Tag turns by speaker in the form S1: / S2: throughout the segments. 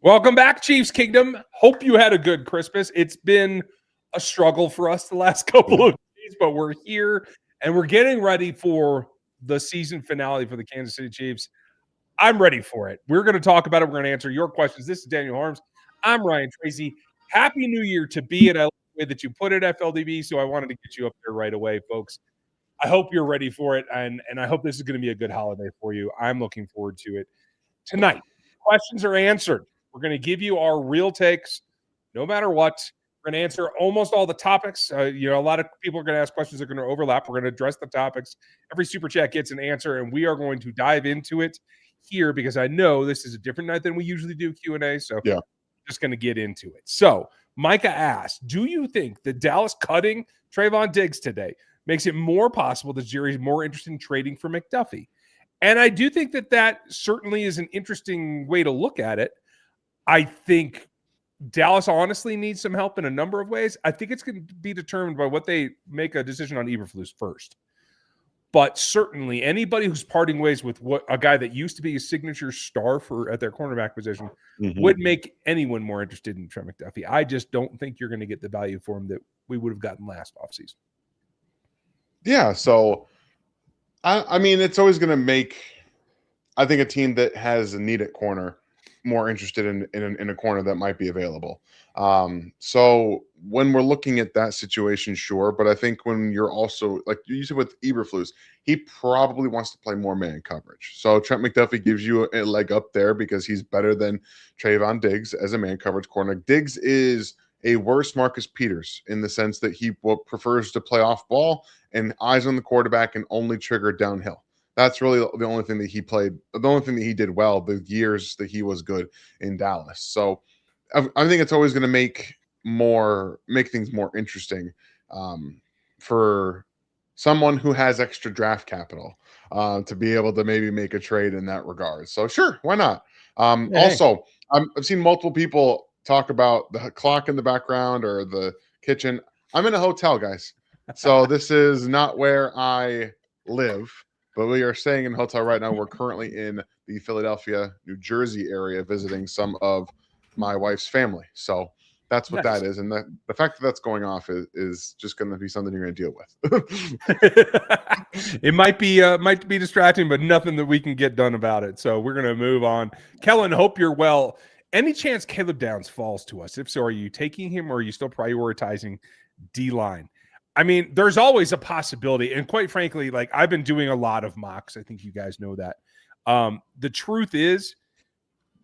S1: Welcome back, Chiefs Kingdom. Hope you had a good Christmas. It's been a struggle for us the last couple of days, but we're here and we're getting ready for the season finale for the Kansas City Chiefs. I'm ready for it. We're going to talk about it. We're going to answer your questions. This is Daniel Harms. I'm Ryan Tracy. Happy New Year to be it. I like the way that you put it, FLDB, so I wanted to get you up there right away, folks. I hope you're ready for it, and I hope this is going to be a good holiday for you. I'm looking forward to it. Tonight, questions are answered. We're going to give you our real takes, no matter what. We're going to answer almost all the topics. A lot of people are going to ask questions that are going to overlap. We're going to address the topics. Every super chat gets an answer, and we are going to dive into it here because I know this is a different night than we usually do Q&A. So yeah, just going to get into it. So Micah asked, do you think that Dallas cutting Trayvon Diggs today makes it more possible that Jerry's more interested in trading for McDuffie? And I do think that certainly is an interesting way to look at it. I think Dallas honestly needs some help in a number of ways. I think it's going to be determined by what they make a decision on Eberflus first. But certainly anybody who's parting ways with a guy that used to be a signature star at their cornerback position would make anyone more interested in Trent McDuffie. I just don't think you're going to get the value for him that we would have gotten last offseason.
S2: Yeah, so I mean, it's always going to make, I think, a team that has a need at corner more interested in a corner that might be available. So when we're looking at that situation, sure. But I think when you're also, like you said with Eberflus, he probably wants to play more man coverage. So Trent McDuffie gives you a leg up there because he's better than Trayvon Diggs as a man coverage corner. Diggs is a worse Marcus Peters in the sense that he prefers to play off ball and eyes on the quarterback and only trigger downhill. That's really the only thing that he played, the only thing that he did well the years that he was good in Dallas. So I think it's always going to make things more interesting for someone who has extra draft capital to be able to maybe make a trade in that regard. So sure, why not? Also, I've seen multiple people talk about the clock in the background or the kitchen. I'm in a hotel, guys. So this is not where I live. But we are staying in a hotel right now. We're currently in the Philadelphia, New Jersey area visiting some of my wife's family. So that's what that is. And the fact that that's going off is just going to be something you're going to deal
S1: with. It might be distracting, but nothing that we can get done about it. So we're going to move on. Kellen, hope you're well. Any chance Caleb Downs falls to us? If so, are you taking him or are you still prioritizing D-line? I mean, there's always a possibility. And quite frankly, like I've been doing a lot of mocks. I think you guys know that. The truth is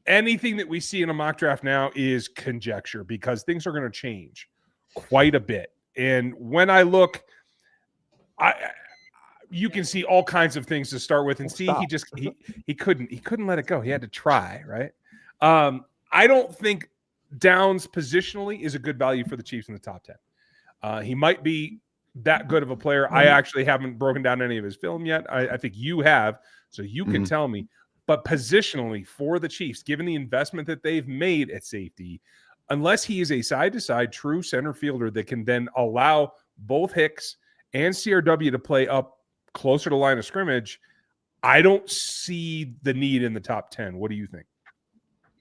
S1: anything that we see in a mock draft now is conjecture because things are going to change quite a bit. And when I look, you can see all kinds of things to start with and see he couldn't let it go. He had to try, right? I don't think Downs positionally is a good value for the Chiefs in the top 10. He might be that good of a player. I actually haven't broken down any of his film yet. I think you have, so you can tell me. But positionally for the Chiefs, given the investment that they've made at safety, unless he is a side-to-side true center fielder that can then allow both Hicks and CRW to play up closer to line of scrimmage, I don't see the need in the top 10. What do you think?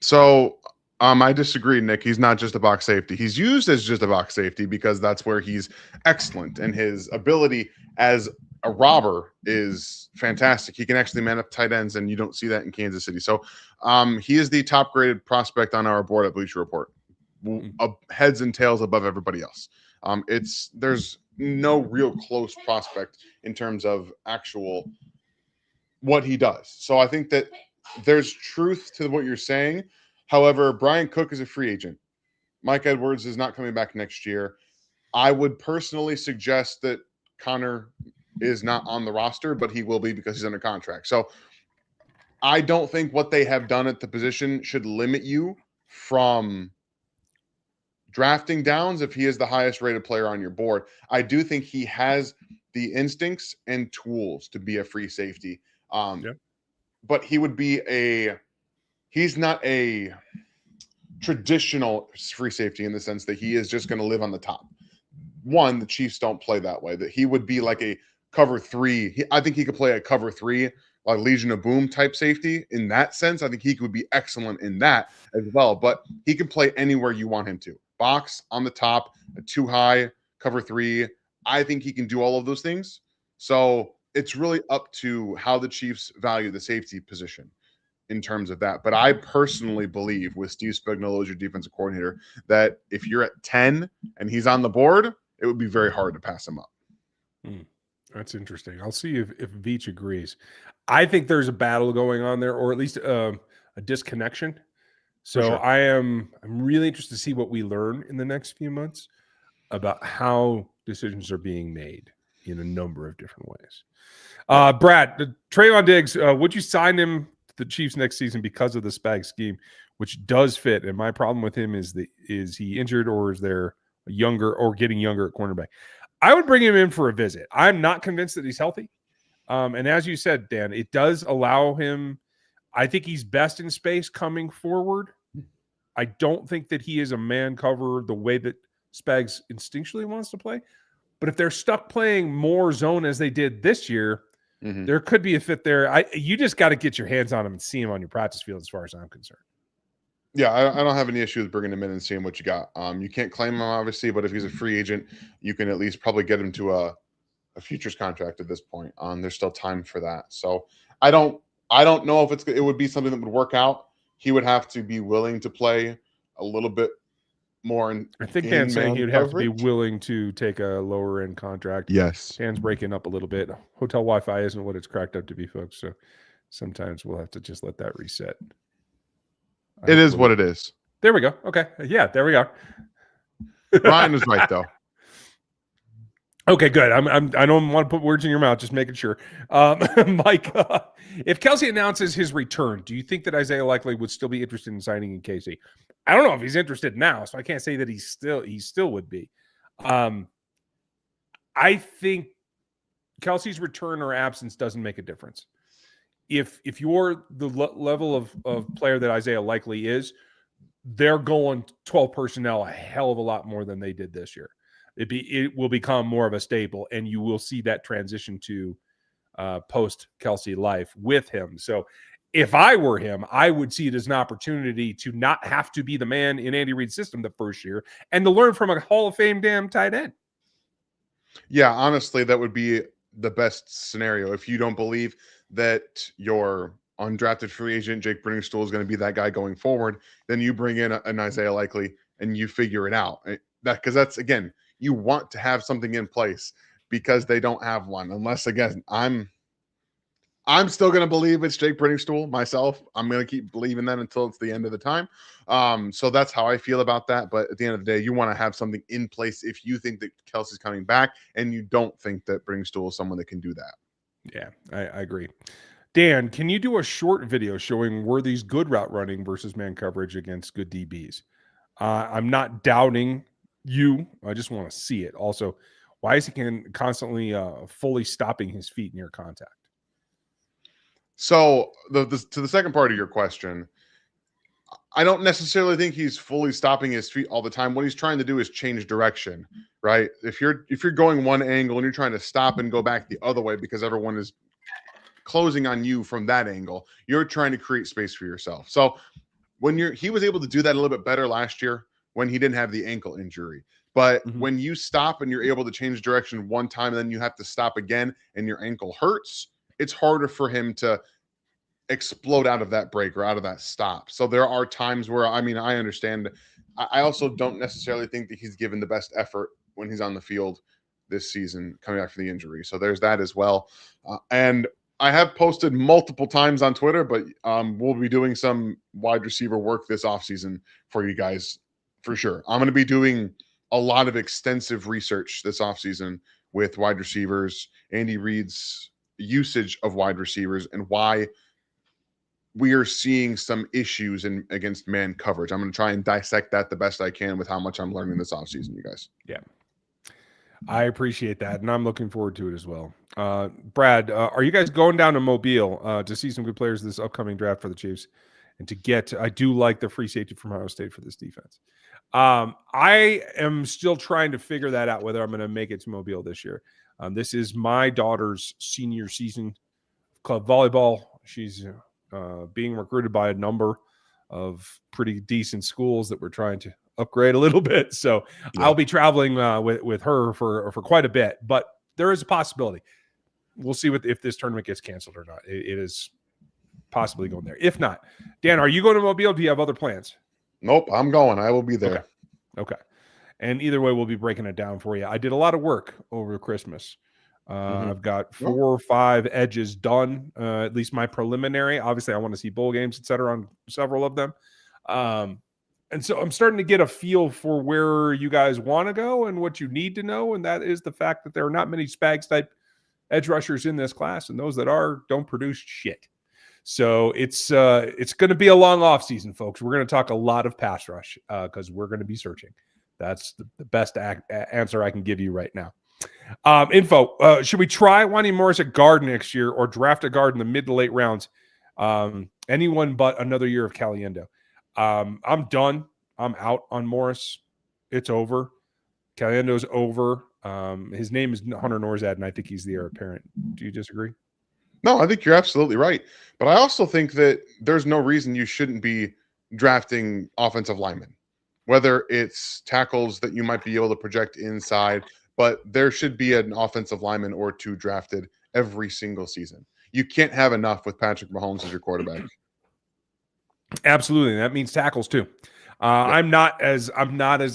S2: So I disagree, Nick. He's not just a box safety. He's used as just a box safety because that's where he's excellent, and his ability as a robber is fantastic. He can actually man up tight ends, and you don't see that in Kansas City. So he is the top-graded prospect on our board at Bleacher Report, heads and tails above everybody else. There's no real close prospect in terms of actual what he does. So I think that there's truth to what you're saying. However, Brian Cook is a free agent. Mike Edwards is not coming back next year. I would personally suggest that Connor is not on the roster, but he will be because he's under contract. So I don't think what they have done at the position should limit you from drafting Downs if he is the highest rated player on your board. I do think he has the instincts and tools to be a free safety. But he would be he's not a traditional free safety in the sense that he is just going to live on the top. One, the Chiefs don't play that way. That he would be like a cover three. I think he could play a cover three a Legion of Boom type safety in that sense. I think he could be excellent in that as well. But he can play anywhere you want him to. Box on the top, too high, cover 3. I think he can do all of those things. So it's really up to how the Chiefs value the safety position in terms of that. But I personally believe with Steve Spagnuolo as your defensive coordinator that if you're at 10 and he's on the board, it would be very hard to pass him up.
S1: That's interesting. I'll see if Veach agrees. I think there's a battle going on there, or at least a disconnection. So
S2: sure.
S1: I'm really interested to see what we learn in the next few months about how decisions are being made in a number of different ways. Brad, Traylon Diggs, would you sign him to the Chiefs next season because of the Spag scheme, which does fit? And my problem with him is he injured, or is there a younger or getting younger at cornerback? I would bring him in for a visit. I'm not convinced that he's healthy. And as you said, Dan, it does allow him. I think he's best in space coming forward. I don't think that he is a man cover the way that Spags instinctually wants to play. But if they're stuck playing more zone as they did this year, there could be a fit there. You just got to get your hands on him and see him on your practice field as far as I'm concerned.
S2: Yeah, I don't have any issue with bringing him in and seeing what you got. You can't claim him, obviously, but if he's a free agent, you can at least probably get him to a futures contract at this point. There's still time for that. So I don't know if it would be something that would work out. He would have to be willing to play a little bit more.
S1: I think Dan's saying he would have to be willing to take a lower end contract.
S2: Yes.
S1: Dan's breaking up a little bit. Hotel Wi-Fi isn't what it's cracked up to be, folks. So sometimes we'll have to just let that reset.
S2: It is what it is.
S1: There we go. Okay. Yeah, there we go.
S2: Ryan is right, though.
S1: Okay, good. I don't want to put words in your mouth, just making sure. Mike, if Kelce announces his return, do you think that Isaiah Likely would still be interested in signing in KC? I don't know if he's interested now, so I can't say that he still would be. I think Kelce's return or absence doesn't make a difference. If you're the level of player that Isaiah Likely is, they're going 12 personnel a hell of a lot more than they did this year. It will become more of a staple, and you will see that transition to post Kelce life with him. So if I were him, I would see it as an opportunity to not have to be the man in Andy Reid's system the first year and to learn from a Hall of Fame damn tight end.
S2: Yeah, honestly, that would be the best scenario. If you don't believe that your undrafted free agent, Jake Briningstool, is going to be that guy going forward, then you bring in an Isaiah Likely and you figure it out. Because that's, again, you want to have something in place because they don't have one. Unless, again, I'm still going to believe it's Jake Briningstool myself. I'm going to keep believing that until it's the end of the time. So that's how I feel about that. But at the end of the day, you want to have something in place if you think that Kelce's coming back and you don't think that Briningstool is someone that can do that.
S1: Yeah, I agree. Dan, can you do a short video showing Worthy's good route running versus man coverage against good DBs? I'm not doubting you. I just want to see it. Also, why is he constantly fully stopping his feet near contact?
S2: So to the second part of your question, I don't necessarily think he's fully stopping his feet all the time. What he's trying to do is change direction, right? If you're going one angle and you're trying to stop and go back the other way because everyone is closing on you from that angle, you're trying to create space for yourself. So he was able to do that a little bit better last year when he didn't have the ankle injury. But when you stop and you're able to change direction one time and then you have to stop again and your ankle hurts, it's harder for him to explode out of that break or out of that stop. So there are times where, I understand. I also don't necessarily think that he's given the best effort when he's on the field this season coming back from the injury. So there's that as well. And I have posted multiple times on Twitter, but we'll be doing some wide receiver work this offseason for you guys for sure. I'm going to be doing a lot of extensive research this offseason with wide receivers, Andy Reid's usage of wide receivers, and why we are seeing some issues against man coverage. I'm going to try and dissect that the best I can with how much I'm learning this offseason, you guys.
S1: Yeah. I appreciate that, and I'm looking forward to it as well. Brad, are you guys going down to Mobile to see some good players this upcoming draft for the Chiefs? And I do like the free safety from Ohio State for this defense. I am still trying to figure that out, whether I'm going to make it to Mobile this year. This is my daughter's senior season club volleyball. She's being recruited by a number of pretty decent schools that we're trying to upgrade a little bit. So I'll be traveling with her for quite a bit, but there is a possibility. We'll see if this tournament gets canceled or not. It is possibly going there. If not, Dan, are you going to Mobile? Do you have other plans?
S2: Nope, I'm going. I will be there.
S1: Okay. And either way, we'll be breaking it down for you. I did a lot of work over Christmas. I've got 4 or 5 edges done, at least my preliminary. Obviously, I want to see bowl games, et cetera, on several of them. And so I'm starting to get a feel for where you guys want to go and what you need to know. And that is the fact that there are not many Spags type edge rushers in this class. And those that are don't produce shit. So it's going to be a long off season, folks. We're going to talk a lot of pass rush because we're going to be searching. That's the best answer I can give you right now. Info. Should we try Wanya Morris at guard next year or draft a guard in the mid to late rounds? Anyone but another year of Caliendo. I'm done. I'm out on Morris. It's over. Caliendo's over. His name is Hunter Norzad, and I think he's the heir apparent. Do you disagree?
S2: No, I think you're absolutely right. But I also think that there's no reason you shouldn't be drafting offensive linemen, whether it's tackles that you might be able to project inside, but there should be an offensive lineman or 2 drafted every single season. You can't have enough with Patrick Mahomes as your quarterback.
S1: Absolutely. That means tackles too. I'm not as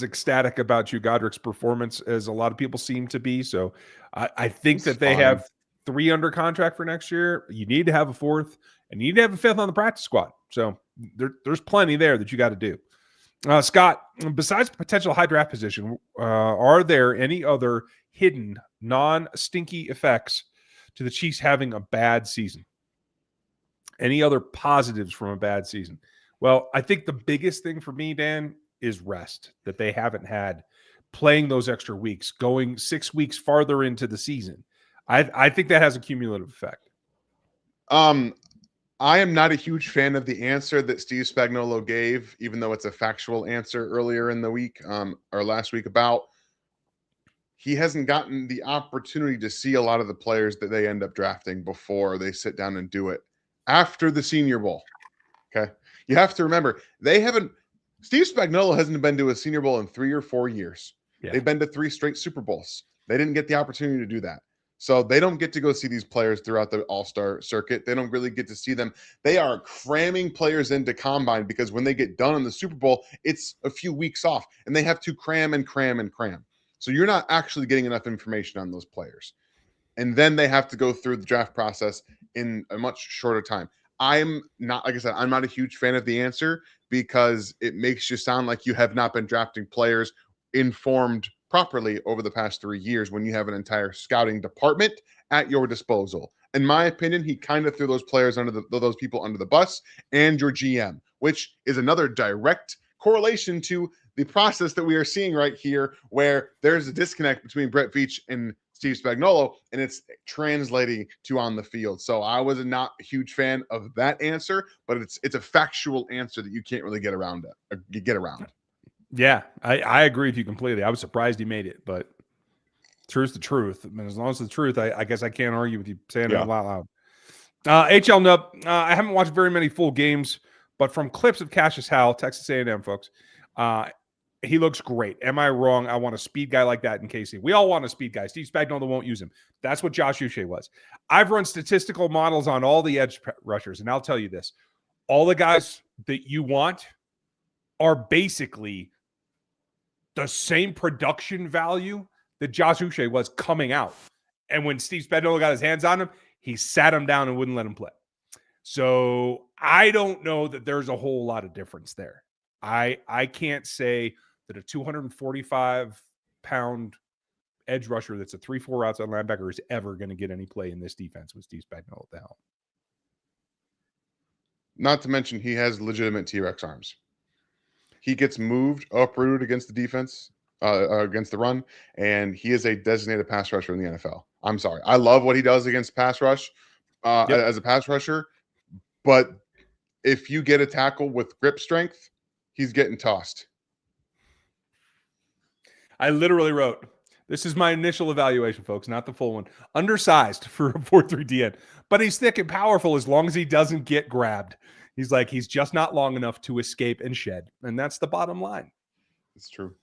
S1: ecstatic about Hugh Godrich's performance as a lot of people seem to be. So I think that they have 3 under contract for next year. You need to have a 4th, and you need to have a 5th on the practice squad. So there's plenty there that you got to do. Scott, besides potential high draft position, are there any other hidden non-stinky effects to the Chiefs having a bad season? Any other positives from a bad season? Well, I think the biggest thing for me, Dan, is rest that they haven't had, playing those extra weeks, going 6 weeks farther into the season. I think that has a cumulative effect.
S2: I am not a huge fan of the answer that Steve Spagnuolo gave, even though it's a factual answer earlier in the week or last week about he hasn't gotten the opportunity to see a lot of the players that they end up drafting before they sit down and do it after the Senior Bowl. Okay. You have to remember, Steve Spagnuolo hasn't been to a Senior Bowl in 3 or 4 years. Yeah. They've been to 3 straight Super Bowls. They didn't get the opportunity to do that. So they don't get to go see these players throughout the All-Star circuit. They don't really get to see them. They are cramming players into combine because when they get done in the Super Bowl, it's a few weeks off and they have to cram and cram and cram. So you're not actually getting enough information on those players. And then they have to go through the draft process in a much shorter time. I'm not, like I said, I'm not a huge fan of the answer because it makes you sound like you have not been drafting players informed properly over the past 3 years when you have an entire scouting department at your disposal. In my opinion, he kind of threw those players those people under the bus and your GM, which is another direct correlation to the process that we are seeing right here, where there's a disconnect between Brett Veach and Steve Spagnuolo, and it's translating to on the field. So I was not a huge fan of that answer, but it's a factual answer that you can't really get around.
S1: Yeah, I agree with you completely. I was surprised he made it, but truth's the truth. I mean, as long as it's the truth, I guess I can't argue with you saying it out loud. HL Nub, I haven't watched very many full games, but from clips of Cassius Howell, Texas A&M folks, he looks great. Am I wrong? I want a speed guy like that in KC. We all want a speed guy. Steve Spagnuolo won't use him. That's what Josh Uche was. I've run statistical models on all the edge rushers, and I'll tell you this. All the guys that you want are basically the same production value that Josh Uche was coming out. And when Steve Spagnuolo got his hands on him, he sat him down and wouldn't let him play. So I don't know that there's a whole lot of difference there. I can't say that a 245-pound edge rusher that's a 3-4 outside linebacker is ever going to get any play in this defense with Steve Spagnuolo at the helm.
S2: Not to mention he has legitimate T-Rex arms. He gets moved, uprooted against the defense, against the run, and he is a designated pass rusher in the NFL. I'm sorry. I love what he does against pass rush as a pass rusher, but if you get a tackle with grip strength, he's getting tossed.
S1: I literally wrote, This is my initial evaluation, folks, not the full one. Undersized for a 4-3 DN, but he's thick and powerful as long as he doesn't get grabbed. He's just not long enough to escape and shed. And that's the bottom line.
S2: It's true.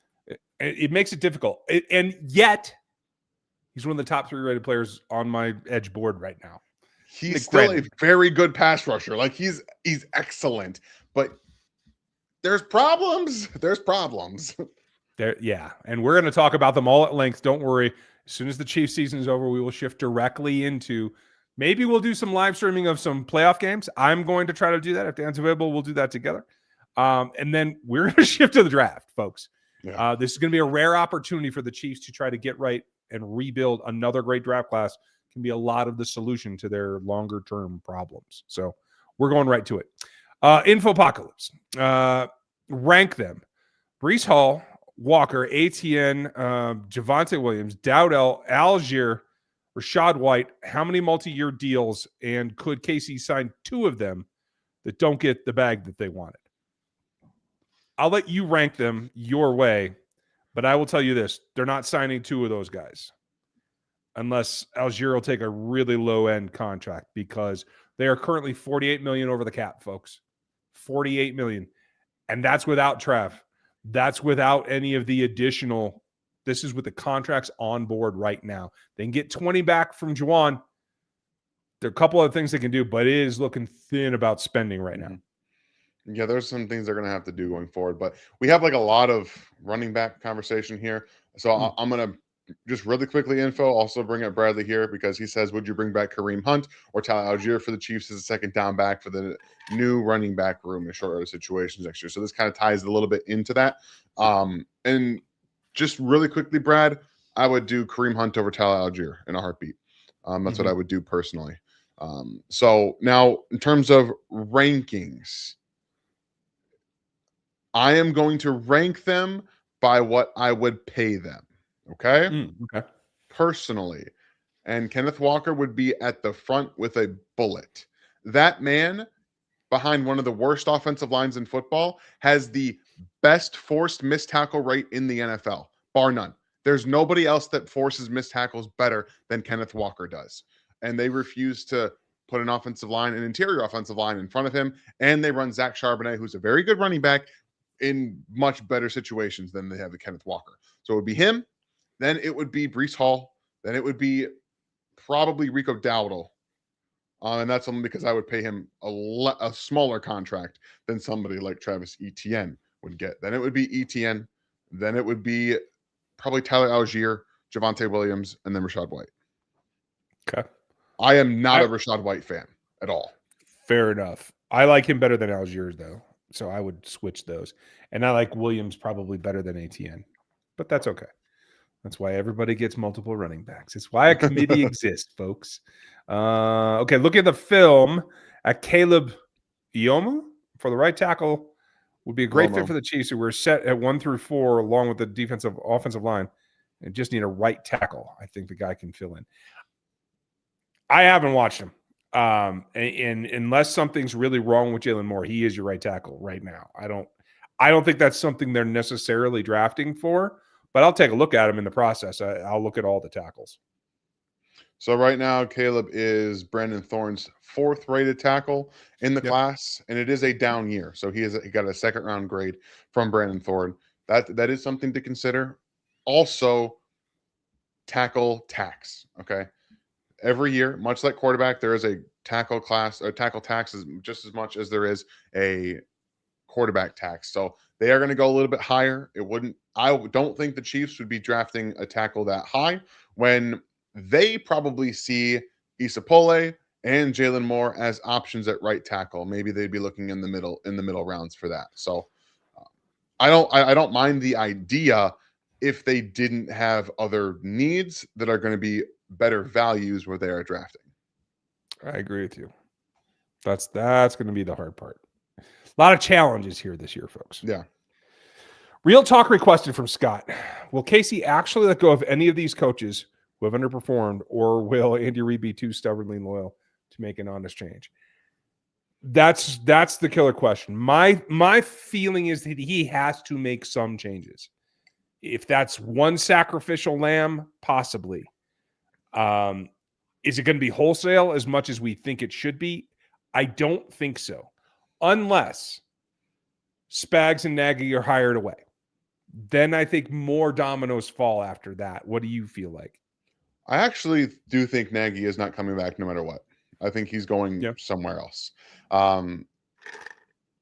S1: It makes it difficult. And yet, he's one of the top 3 rated players on my edge board right now.
S2: He's still a very good pass rusher. Like he's excellent, but there's problems. There's problems.
S1: Yeah. And we're going to talk about them all at length. Don't worry. As soon as the Chiefs season is over, we will shift directly into maybe we'll do some live streaming of some playoff games. I'm going to try to do that. If Dan's available, we'll do that together. And then we're going to shift to the draft, folks. Yeah. This is going to be a rare opportunity for the Chiefs to try to get right and rebuild another great draft class. Can be a lot of the solution to their longer term problems. So we're going right to it. Infopocalypse. Rank them. Breece Hall, Walker, ATN, Javonte Williams, Dowdell, Algier, Rachaad White. How many multi-year deals, and could KC sign 2 of them that don't get the bag that they wanted? I'll let you rank them your way, but I will tell you this. They're not signing 2 of those guys unless Algier will take a really low-end contract, because they are currently $48 million over the cap, folks. $48 million. And that's without Trav. That's without any of the additional. This is with the contracts on board right now. They can get 20 back from Juwan. There are a couple of things they can do, but it is looking thin about spending right now.
S2: Yeah, there's some things they're going to have to do going forward, but we have like a lot of running back conversation here. So I'm going to just really quickly also bring up Bradley here, because he says, would you bring back Kareem Hunt or Tyler Algier for the Chiefs as a second down back for the new running back room in short situations next year? So this kind of ties a little bit into that. And just really quickly, Brad, I would do Kareem Hunt over Tyler Algier in a heartbeat. That's what I would do personally. So now in terms of rankings, I am going to rank them by what I would pay them. Okay?
S1: Okay.
S2: Personally. And Kenneth Walker would be at the front with a bullet. That man, behind one of the worst offensive lines in football, has the best forced missed tackle rate in the NFL, bar none. There's nobody else that forces missed tackles better than Kenneth Walker does. And they refuse to put an interior offensive line in front of him. And they run Zach Charbonnet, who's a very good running back, in much better situations than they have the Kenneth Walker. So it would be him. Then it would be Breece Hall. Then it would be probably Rico Dowdle. And that's only because I would pay him a smaller contract than somebody like Travis Etienne would get. Then it would be Etienne. Then it would be probably Tyler Algier, Javonte Williams, and then Rachaad White.
S1: Okay.
S2: I am not a Rachaad White fan at all.
S1: Fair enough. I like him better than Algier, though. So I would switch those. And I like Williams probably better than ATN. But that's okay. That's why everybody gets multiple running backs. It's why a committee exists, folks. Okay, look at the film at Caleb Iomu for the right tackle. Would be a great fit for the Chiefs, who were set at 1 through 4 along with the offensive line, and just need a right tackle. I think the guy can fill in. I haven't watched him. And unless something's really wrong with Jalen Moore, he is your right tackle right now. I don't think that's something they're necessarily drafting for, but I'll take a look at him in the process. I'll look at all the tackles.
S2: So right now, Caleb is Brandon Thorne's 4th rated tackle in the class, and it is a down year. So he got a 2nd round grade from Brandon Thorne. That is something to consider. Also, tackle tax. Okay. Every year, much like quarterback, there is a tackle class or tackle tax just as much as there is a quarterback tax. So they are going to go a little bit higher. I don't think the Chiefs would be drafting a tackle that high when they probably see Isapole and Jalen Moore as options at right tackle. Maybe they'd be looking in the middle rounds for that. So I don't mind the idea if they didn't have other needs that are going to be better values where they are drafting.
S1: I agree with you. That's going to be the hard part. A lot of challenges here this year, folks.
S2: Yeah.
S1: Real talk requested from Scott. Will Casey actually let go of any of these coaches who have underperformed, or will Andy Reid be too stubbornly loyal to make an honest change? That's the killer question. My feeling is that he has to make some changes. If that's one sacrificial lamb, possibly. Is it going to be wholesale as much as we think it should be? I don't think so. Unless Spags and Nagy are hired away. Then I think more dominoes fall after that. What do you feel like?
S2: I actually do think Nagy is not coming back no matter what. I think he's going somewhere else.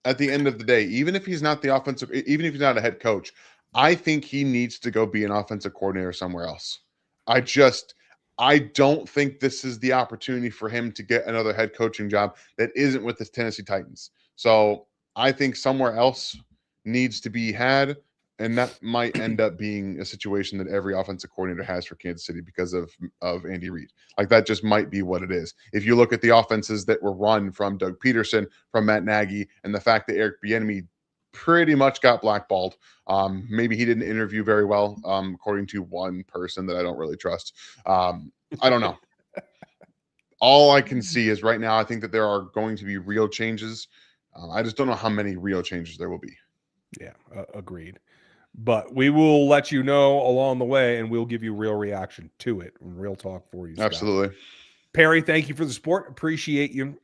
S2: At the end of the day, even if he's not even if he's not a head coach, I think he needs to go be an offensive coordinator somewhere else. I don't think this is the opportunity for him to get another head coaching job that isn't with the Tennessee Titans. So I think somewhere else needs to be had. And that might end up being a situation that every offensive coordinator has for Kansas City because of Andy Reid. Like that just might be what it is. If you look at the offenses that were run from Doug Peterson, from Matt Nagy, and the fact that Eric Bieniemy pretty much got blackballed. Maybe he didn't interview very well, according to one person that I don't really trust. I don't know. All I can see is right now, I think that there are going to be real changes. I just don't know how many real changes there will be.
S1: Yeah, agreed. But we will let you know along the way, and we'll give you real reaction to it, real talk for you, Scott.
S2: Absolutely.
S1: Perry, thank you for the support. Appreciate you.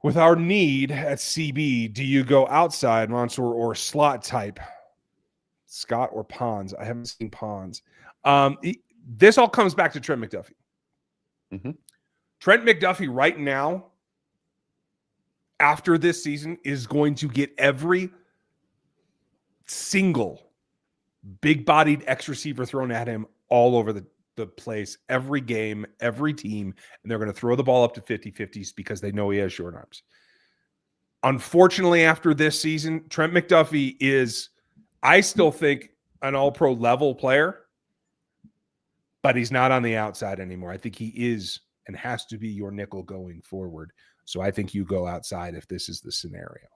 S1: With our need at CB, do you go outside, Mansour, or slot type? Scott or Pons? I haven't seen Pons. This all comes back to Trent McDuffie.
S2: Mm-hmm.
S1: Trent McDuffie right now, after this season, is going to get every single big-bodied X receiver thrown at him all over the place, every game, every team, and they're going to throw the ball up to 50-50s because they know he has short arms. Unfortunately, after this season, Trent McDuffie is, I still think, an all-pro level player, but he's not on the outside anymore. I think he is and has to be your nickel going forward. So I think you go outside if this is the scenario.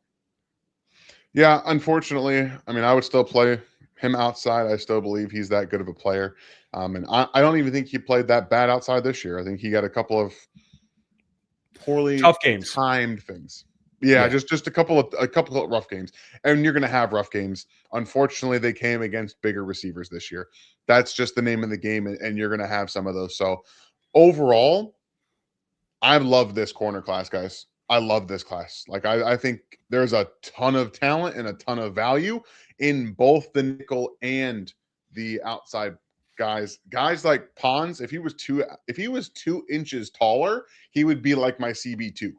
S2: Yeah, unfortunately, I mean, I would still play him outside. I still believe he's that good of a player. And I don't even think he played that bad outside this year. I think he got a couple of poorly
S1: tough games,
S2: timed things. Yeah, just a couple of rough games. And you're going to have rough games. Unfortunately, they came against bigger receivers this year. That's just the name of the game, and you're going to have some of those. So overall, I love this corner class, guys. I love this class. Like I think there's a ton of talent and a ton of value in both the nickel and the outside guys. Guys like Pons, if he was 2 inches taller, he would be like my CB2.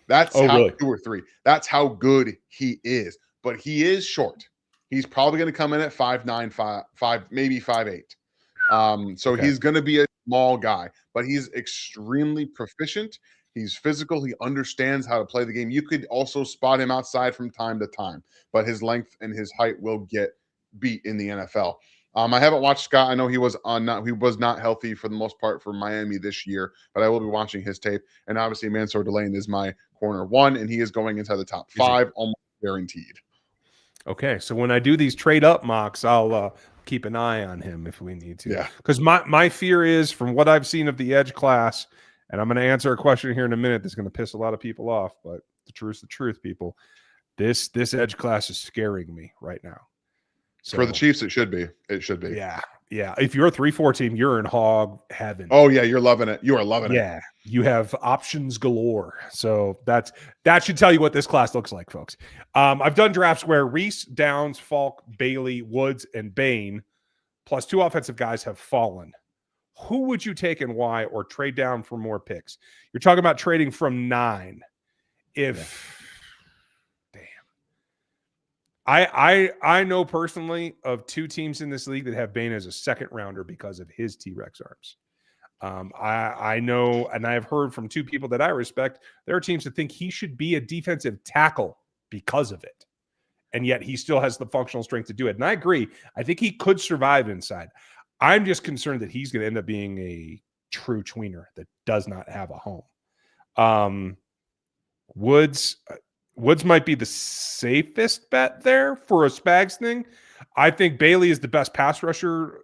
S2: That's how
S1: really?
S2: 2 or 3. That's how good he is. But he is short. He's probably going to come in at 5'9", 5 maybe 5'8". So he's going to be a small guy, but he's extremely proficient. He's physical. He understands how to play the game. You could also spot him outside from time to time, but his length and his height will get beat in the NFL. I haven't watched Scott. I know he was not healthy for the most part for Miami this year, but I will be watching his tape. And obviously, Mansour Delane is my corner 1, and he is going into the top 5, almost guaranteed.
S1: Okay, so when I do these trade up mocks, I'll keep an eye on him if we need to.
S2: Yeah,
S1: because my fear is, from what I've seen of the edge class, and I'm going to answer a question here in a minute that's going to piss a lot of people off, but the truth, people. This edge class is scaring me right now. So,
S2: for the Chiefs, it should be. It should be.
S1: Yeah. If you're a 3-4 team, you're in hog heaven.
S2: Oh yeah, you're loving it. You are loving it.
S1: Yeah, you have options galore. So that should tell you what this class looks like, folks. I've done drafts where Reese, Downs, Falk, Bailey, Woods, and Bain, plus 2 offensive guys, have fallen. Who would you take and why, or trade down for more picks? You're talking about trading from 9. I know personally of 2 teams in this league that have Bain as a second rounder because of his T-Rex arms. I know, and I have heard from 2 people that I respect, there are teams that think he should be a defensive tackle because of it. And yet he still has the functional strength to do it. And I agree. I think he could survive inside. I'm just concerned that he's going to end up being a true tweener that does not have a home. Woods might be the safest bet there for a Spags thing. I think Bailey is the best pass rusher,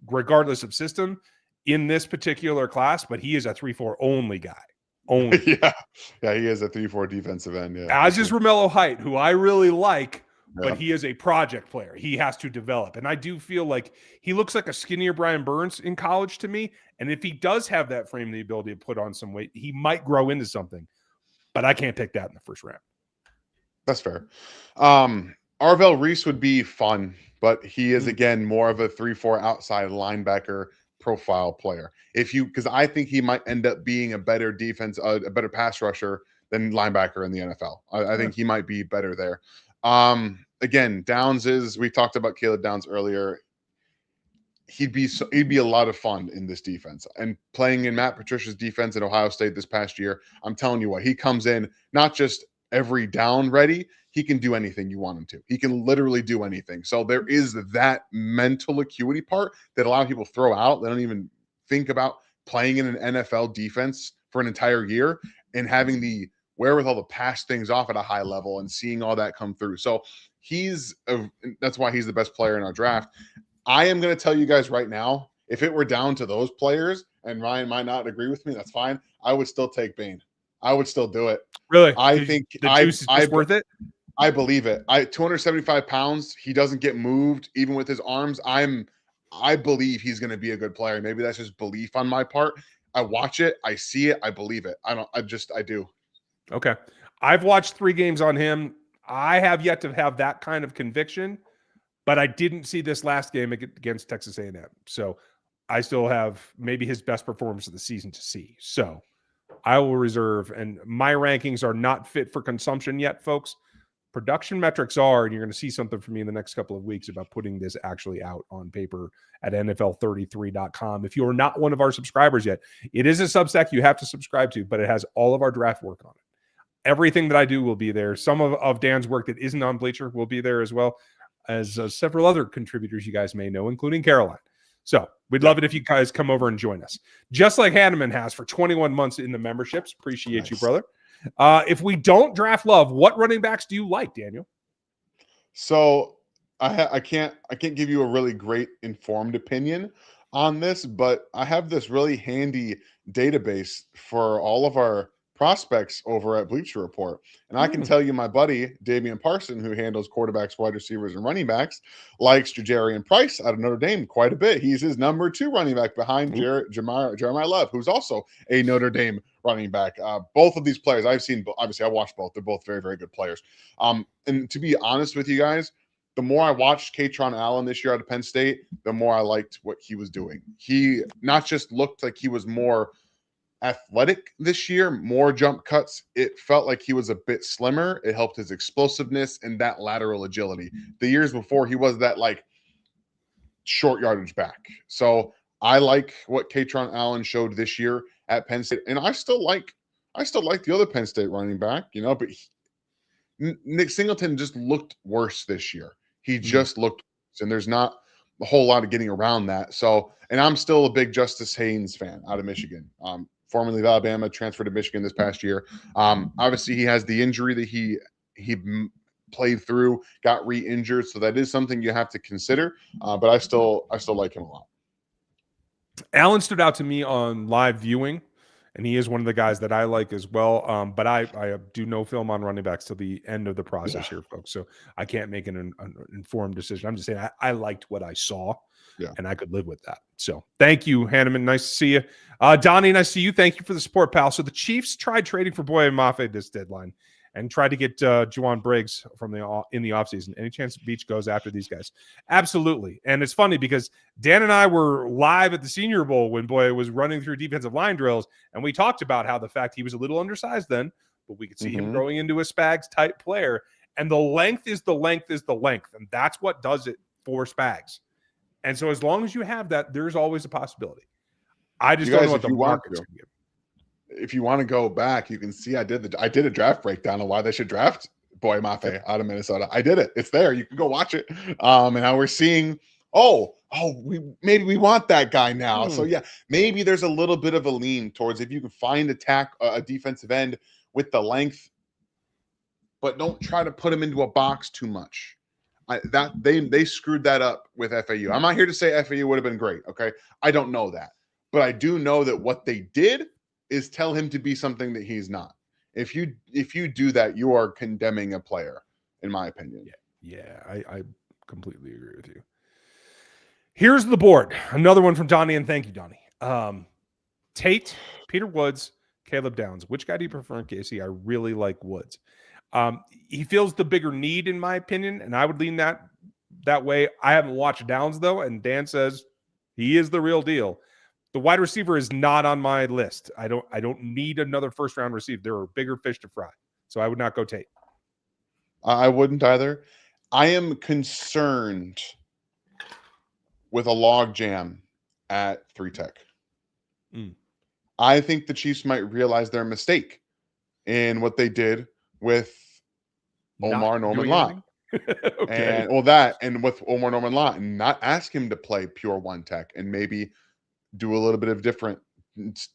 S1: regardless of system, in this particular class, but he is a 3-4 only guy. Only.
S2: Yeah, he is a 3-4 defensive end. Yeah,
S1: as is Romello Height, who I really like, but he is a project player. He has to develop. And I do feel like he looks like a skinnier Brian Burns in college to me. And if he does have that frame, the ability to put on some weight, he might grow into something. But I can't pick that in the first round.
S2: That's fair. Arvell Reese would be fun, but he is again more of a 3-4 outside linebacker profile player. Because I think he might end up being a better a better pass rusher than linebacker in the NFL. I think he might be better there. Again, we talked about Caleb Downs earlier. He'd be a lot of fun in this defense, and playing in Matt Patricia's defense at Ohio State this past year. I'm telling you what, he comes in not just every down ready. He can do anything you want him to. He can literally do anything. So there is that mental acuity part that a lot of people throw out. They don't even think about playing in an NFL defense for an entire year and having the wherewithal to pass things off at a high level and seeing all that come through. So that's why he's the best player in our draft. I am going to tell you guys right now, if it were down to those players, and Ryan might not agree with me, that's fine. I would still take Bain. I would still do it.
S1: Really?
S2: I think
S1: the juice is just worth it.
S2: I believe it. 275 pounds. He doesn't get moved even with his arms. I believe he's going to be a good player. Maybe that's just belief on my part. I watch it. I see it. I believe it. I do.
S1: Okay. I've watched 3 games on him. I have yet to have that kind of conviction, but I didn't see this last game against Texas A&M. So I still have maybe his best performance of the season to see. So I will reserve, and my rankings are not fit for consumption yet, folks. Production metrics are, and you're going to see something from me in the next couple of weeks about putting this actually out on paper at NFL33.com. If you are not one of our subscribers yet, it is a Substack you have to subscribe to, but it has all of our draft work on it. Everything that I do will be there. Some of Dan's work that isn't on Bleacher will be there, as well as several other contributors you guys may know, including Caroline. So we'd love it if you guys come over and join us, just like Hanneman has for 21 months in the memberships. Appreciate you, brother. If we don't draft Love, what running backs do you like, Daniel?
S2: So I can't give you a really great informed opinion on this, but I have this really handy database for all of our prospects over at Bleacher Report. And I can tell you my buddy, Damian Parson, who handles quarterbacks, wide receivers, and running backs, likes Jajarian Price out of Notre Dame quite a bit. He's his number 2 running back behind Jeremiah Love, who's also a Notre Dame running back. Both of these players I've seen, obviously I watched both. They're both very, very good players. And to be honest with you guys, the more I watched Katron Allen this year out of Penn State, the more I liked what he was doing. He not just looked like he was more athletic this year, more jump cuts. It felt like he was a bit slimmer. It helped his explosiveness and that lateral agility. The years before, he was that like short yardage back. So I like what Katron Allen showed this year at Penn State, and I still like the other Penn State running back, but Nick Singleton just looked worse this year. He just looked worse, and there's not a whole lot of getting around that. So, and I'm still a big Justice Haynes fan out of Michigan. Formerly of Alabama, transferred to Michigan this past year. Obviously, he has the injury that he played through, got re-injured, so that is something you have to consider. But I still like him a lot.
S1: Allen stood out to me on live viewing, and he is one of the guys that I like as well. But I do no film on running backs till the end of the process here, folks. So I can't make an informed decision. I'm just saying I liked what I saw. Yeah. And I could live with that. So thank you, Hanneman. Nice to see you. Donnie, nice to see you. Thank you for the support, pal. So the Chiefs tried trading for Boye Mafe this deadline and tried to get Juwan Briggs in the offseason. Any chance Beach goes after these guys? Absolutely. And it's funny because Dan and I were live at the Senior Bowl when Boye was running through defensive line drills, and we talked about how the fact he was a little undersized then, but we could see him growing into a Spags-type player. And the length is the length is the length, and that's what does it for Spags. And so as long as you have that, there's always a possibility. I just don't know what the market's going to give.
S2: If you want to go back, you can see I did a draft breakdown on why they should draft Boye Mafe out of Minnesota. I did it. It's there. You can go watch it. And now we're seeing, we want that guy now. So yeah, maybe there's a little bit of a lean towards if you can find a defensive end with the length, but don't try to put him into a box too much. They screwed that up with FAU. I'm not here to say FAU would have been great. Okay. I don't know that, but I do know that what they did is tell him to be something that he's not. If you do that, you are condemning a player, in my opinion.
S1: Yeah. Yeah, I completely agree with you. Here's the board. Another one from Donnie, and thank you, Donnie. Tate, Peter Woods, Caleb Downs. Which guy do you prefer in KC? I really like Woods. He feels the bigger need, in my opinion, and I would lean that way. I haven't watched Downs though, and Dan says he is the real deal. The wide receiver is not on my list. I don't need another first round receiver. There are bigger fish to fry, so I would not go Tate.
S2: I wouldn't either. I am concerned with a log jam at 3 Tech. I think the Chiefs might realize their mistake in what they did with Omar Norman Lott.
S1: Okay.
S2: And with Omar Norman Lott, and not ask him to play pure 1 Tech and maybe do a little bit of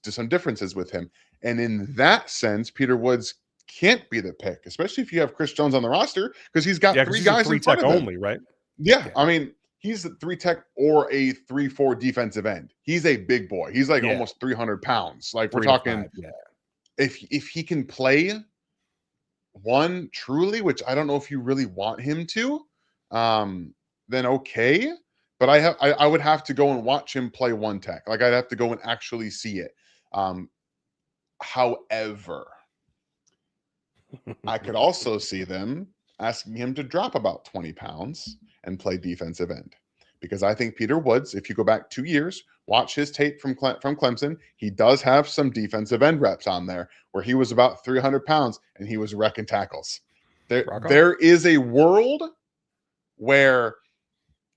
S2: some differences with him. And in that sense, Peter Woods can't be the pick, especially if you have Chris Jones on the roster, because he's got 3 guys in front of him.
S1: Only, right?
S2: Yeah, I mean, he's a 3 Tech or a 3-4 defensive end. He's a big boy. He's like almost 300 pounds. Like we're talking, if he can play 1 truly, which I don't know if you really want him to, then okay. But I would have to go and watch him play 1 Tech. Like I'd have to go and actually see it. However, I could also see them asking him to drop about 20 pounds and play defensive end. Because I think Peter Woods, if you go back 2 years, watch his tape from Clemson, he does have some defensive end reps on there where he was about 300 pounds and he was wrecking tackles. There is a world where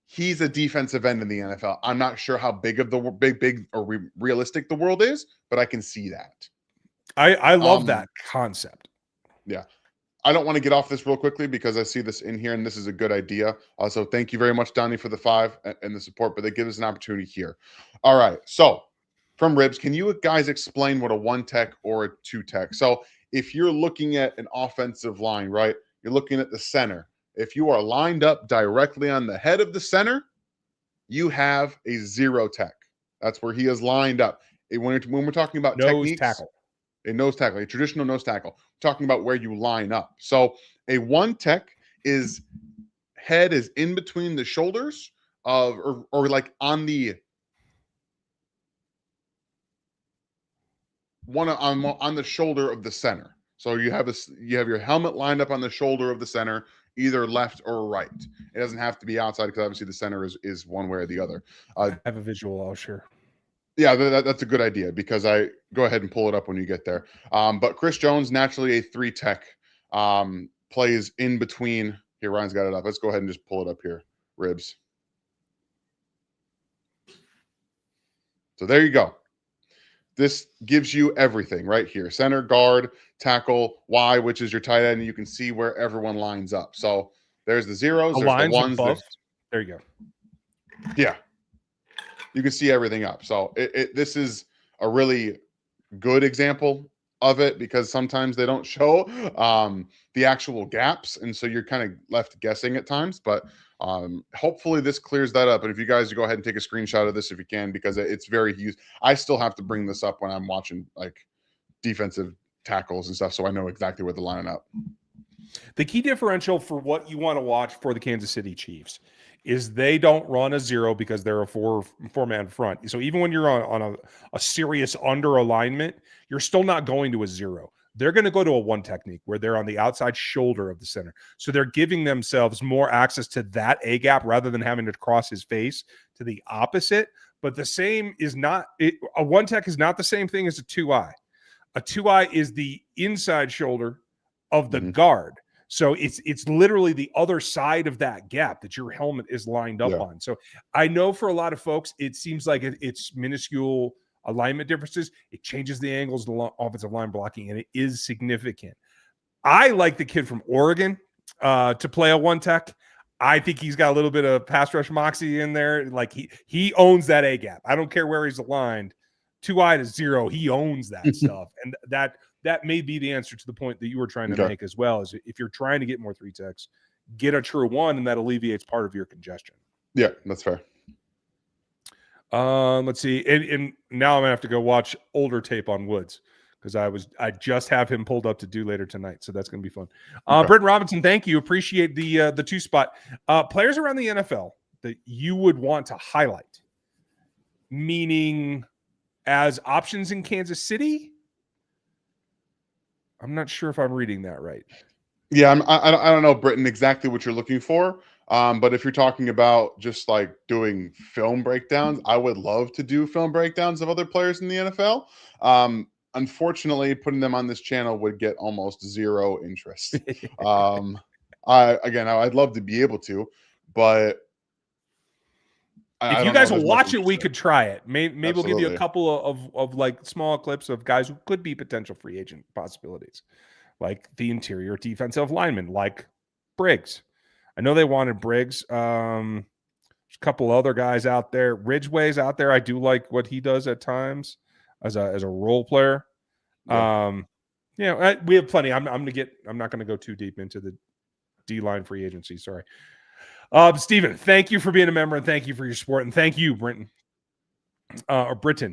S2: he's a defensive end in the NFL. I'm not sure how big of the big or realistic the world is, but I can see that.
S1: I love that concept.
S2: Yeah. I don't want to get off this real quickly because I see this in here and this is a good idea. So thank you very much, Donnie, for the 5 and the support, but they give us an opportunity here. All right. So from Ribs, can you guys explain what a 1 Tech or a 2 Tech? So if you're looking at an offensive line, right, you're looking at the center. If you are lined up directly on the head of the center, you have a 0 Tech. That's where he is lined up. When we're talking about techniques,
S1: tackle.
S2: A nose tackle, a traditional nose tackle. We're talking about where you line up. So a 1 Tech head is in between the shoulders of or like on the one on the shoulder of the center. So you have your helmet lined up on the shoulder of the center, either left or right. It doesn't have to be outside because obviously the center is one way or the other.
S1: I have a visual, I'll share.
S2: Yeah, that's a good idea because I go ahead and pull it up when you get there. But Chris Jones, naturally a 3 Tech, plays in between. Here, Ryan's got it up. Let's go ahead and just pull it up here. Ribs. So there you go. This gives you everything right here. Center, guard, tackle, Y, which is your tight end. And you can see where everyone lines up. So there's the zeros, there's the ones.
S1: There you go.
S2: Yeah. You can see everything up. So this is a really good example of it because sometimes they don't show the actual gaps. And so you're kind of left guessing at times. But hopefully this clears that up. And if you guys go ahead and take a screenshot of this if you can, because it's very huge. I still have to bring this up when I'm watching like defensive tackles and stuff. So I know exactly where they're lining up.
S1: The key differential for what you want to watch for the Kansas City Chiefs is they don't run a 0 because they're a four-man front. So even when you're on a serious under alignment, you're still not going to a 0. They're going to go to a 1 technique where they're on the outside shoulder of the center. So they're giving themselves more access to that A gap rather than having to cross his face to the opposite. But the same is not a 1 tech is not the same thing as a 2I. A 2I is the inside shoulder of the guard. So it's literally the other side of that gap that your helmet is lined up on. So I know for a lot of folks, it seems like it's minuscule alignment differences. It changes the angles of the offensive line blocking, and it is significant. I like the kid from Oregon to play a 1 tech. I think he's got a little bit of pass rush moxie in there. Like he owns that A gap. I don't care where he's aligned. 2I to 0, he owns that stuff. And that may be the answer to the point that you were trying to make as well, is if you're trying to get more 3 techs, get a true 1, and that alleviates part of your congestion.
S2: Yeah, that's fair.
S1: Let's see. And now I'm going to have to go watch older tape on Woods because I just have him pulled up to do later tonight, so that's going to be fun.
S2: Okay.
S1: Britton Robinson, thank you. Appreciate the 2 spot. Players around the NFL that you would want to highlight, meaning as options in Kansas City. I'm not sure if I'm reading that right.
S2: Yeah, I don't know, Britton, exactly what you're looking for. But if you're talking about just like doing film breakdowns, I would love to do film breakdowns of other players in the NFL. Unfortunately, putting them on this channel would get almost zero interest. I'd love to be able to, but
S1: If
S2: I
S1: you
S2: don't know
S1: guys
S2: if
S1: will
S2: there's much
S1: watch it,
S2: interest
S1: we
S2: there.
S1: could try it. Maybe we'll give you a
S2: Absolutely.
S1: couple of like small clips of guys who could be potential free agent possibilities, like the interior defensive lineman, like Briggs. I know they wanted Briggs. There's a couple other guys out there. Ridgeway's out there. I do like what he does at times as a role player.
S2: Yeah.
S1: We have plenty. I'm not going to go too deep into the D-line free agency. Sorry. Steven, thank you for being a member and thank you for your support. And thank you, Britton.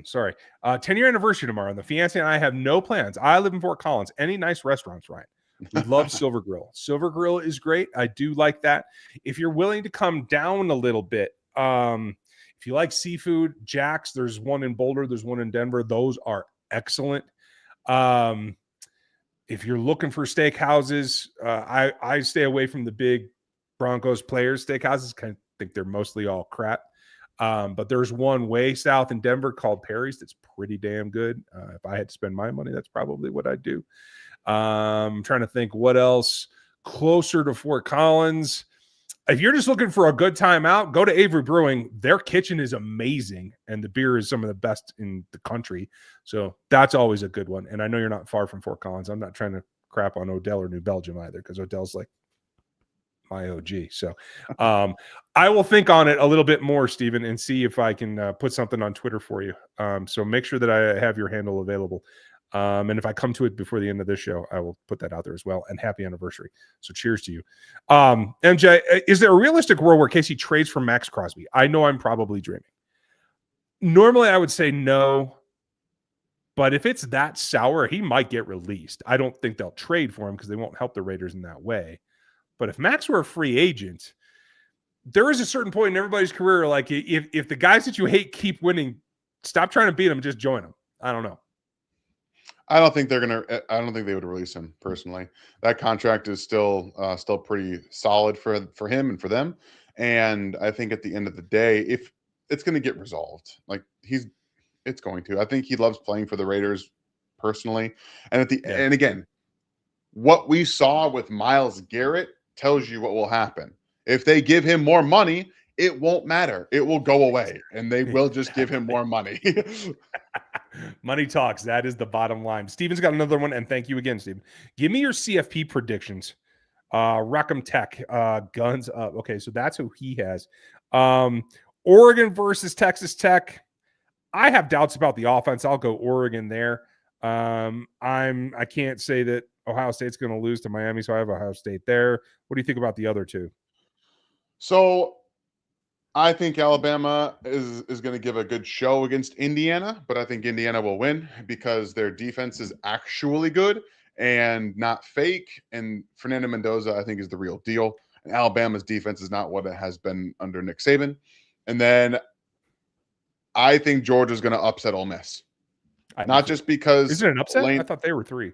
S1: Sorry. 10-year anniversary tomorrow. And the fiance and I have no plans. I live in Fort Collins. Any nice restaurants, Ryan? We love Silver Grill. Silver Grill is great. I do like that. If you're willing to come down a little bit, if you like seafood, Jack's, there's one in Boulder, there's one in Denver. Those are excellent. If you're looking for steakhouses, I stay away from the big Broncos players steakhouses. I think they're mostly all crap. But there's one way south in Denver called Perry's that's pretty damn good. If I had to spend my money, that's probably what I'd do. I'm trying to think what else closer to Fort Collins. If you're just looking for a good time out, go to Avery Brewing. Their kitchen is amazing, and the beer is some of the best in the country. So that's always a good one. And I know you're not far from Fort Collins. I'm not trying to crap on Odell or New Belgium either, because Odell's like my OG. So I will think on it a little bit more, Stephen, and see if I can put something on Twitter for you. So make sure that I have your handle available. And if I come to it before the end of this show, I will put that out there as well. And happy anniversary. So cheers to you. MJ, is there a realistic world where Casey trades for Max Crosby? I know I'm probably dreaming. Normally I would say no, but if it's that sour, he might get released. I don't think they'll trade for him because they won't help the Raiders in that way. But if Max were a free agent, there is a certain point in everybody's career, like if the guys that you hate keep winning, stop trying to beat them and just join them. I don't know.
S2: I don't think they would release him personally. That contract is still pretty solid for him and for them. And I think at the end of the day, if it's going to get resolved, like it's going to. I think he loves playing for the Raiders personally. And and again, what we saw with Myles Garrett tells you what will happen. If they give him more money, it won't matter. It will go away, and they will just give him more money.
S1: Money talks. That is the bottom line. Steven's got another one, and thank you again, Steven. Give me your CFP predictions. Rackham Tech, guns up. Okay, so that's who he has. Oregon versus Texas Tech. I have doubts about the offense. I'll go Oregon there. I can't say that Ohio State's going to lose to Miami, so I have Ohio State there. What do you think about the other two?
S2: So I think Alabama is going to give a good show against Indiana, but I think Indiana will win because their defense is actually good and not fake. And Fernando Mendoza, I think, is the real deal. And Alabama's defense is not what it has been under Nick Saban. And then I think Georgia's going to upset Ole Miss. Not just because...
S1: Is it an upset? I thought they were 3.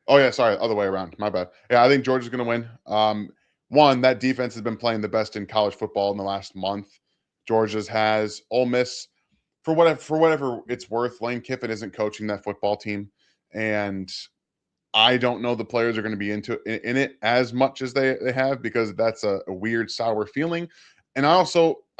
S2: Oh, yeah, sorry, other way around. My bad. Yeah, I think Georgia's going to win. One, that defense has been playing the best in college football in the last month. Georgia's has. Ole Miss, for whatever it's worth, Lane Kiffin isn't coaching that football team, and I don't know the players are going to be in it as much as they have, because that's a weird sour feeling. And I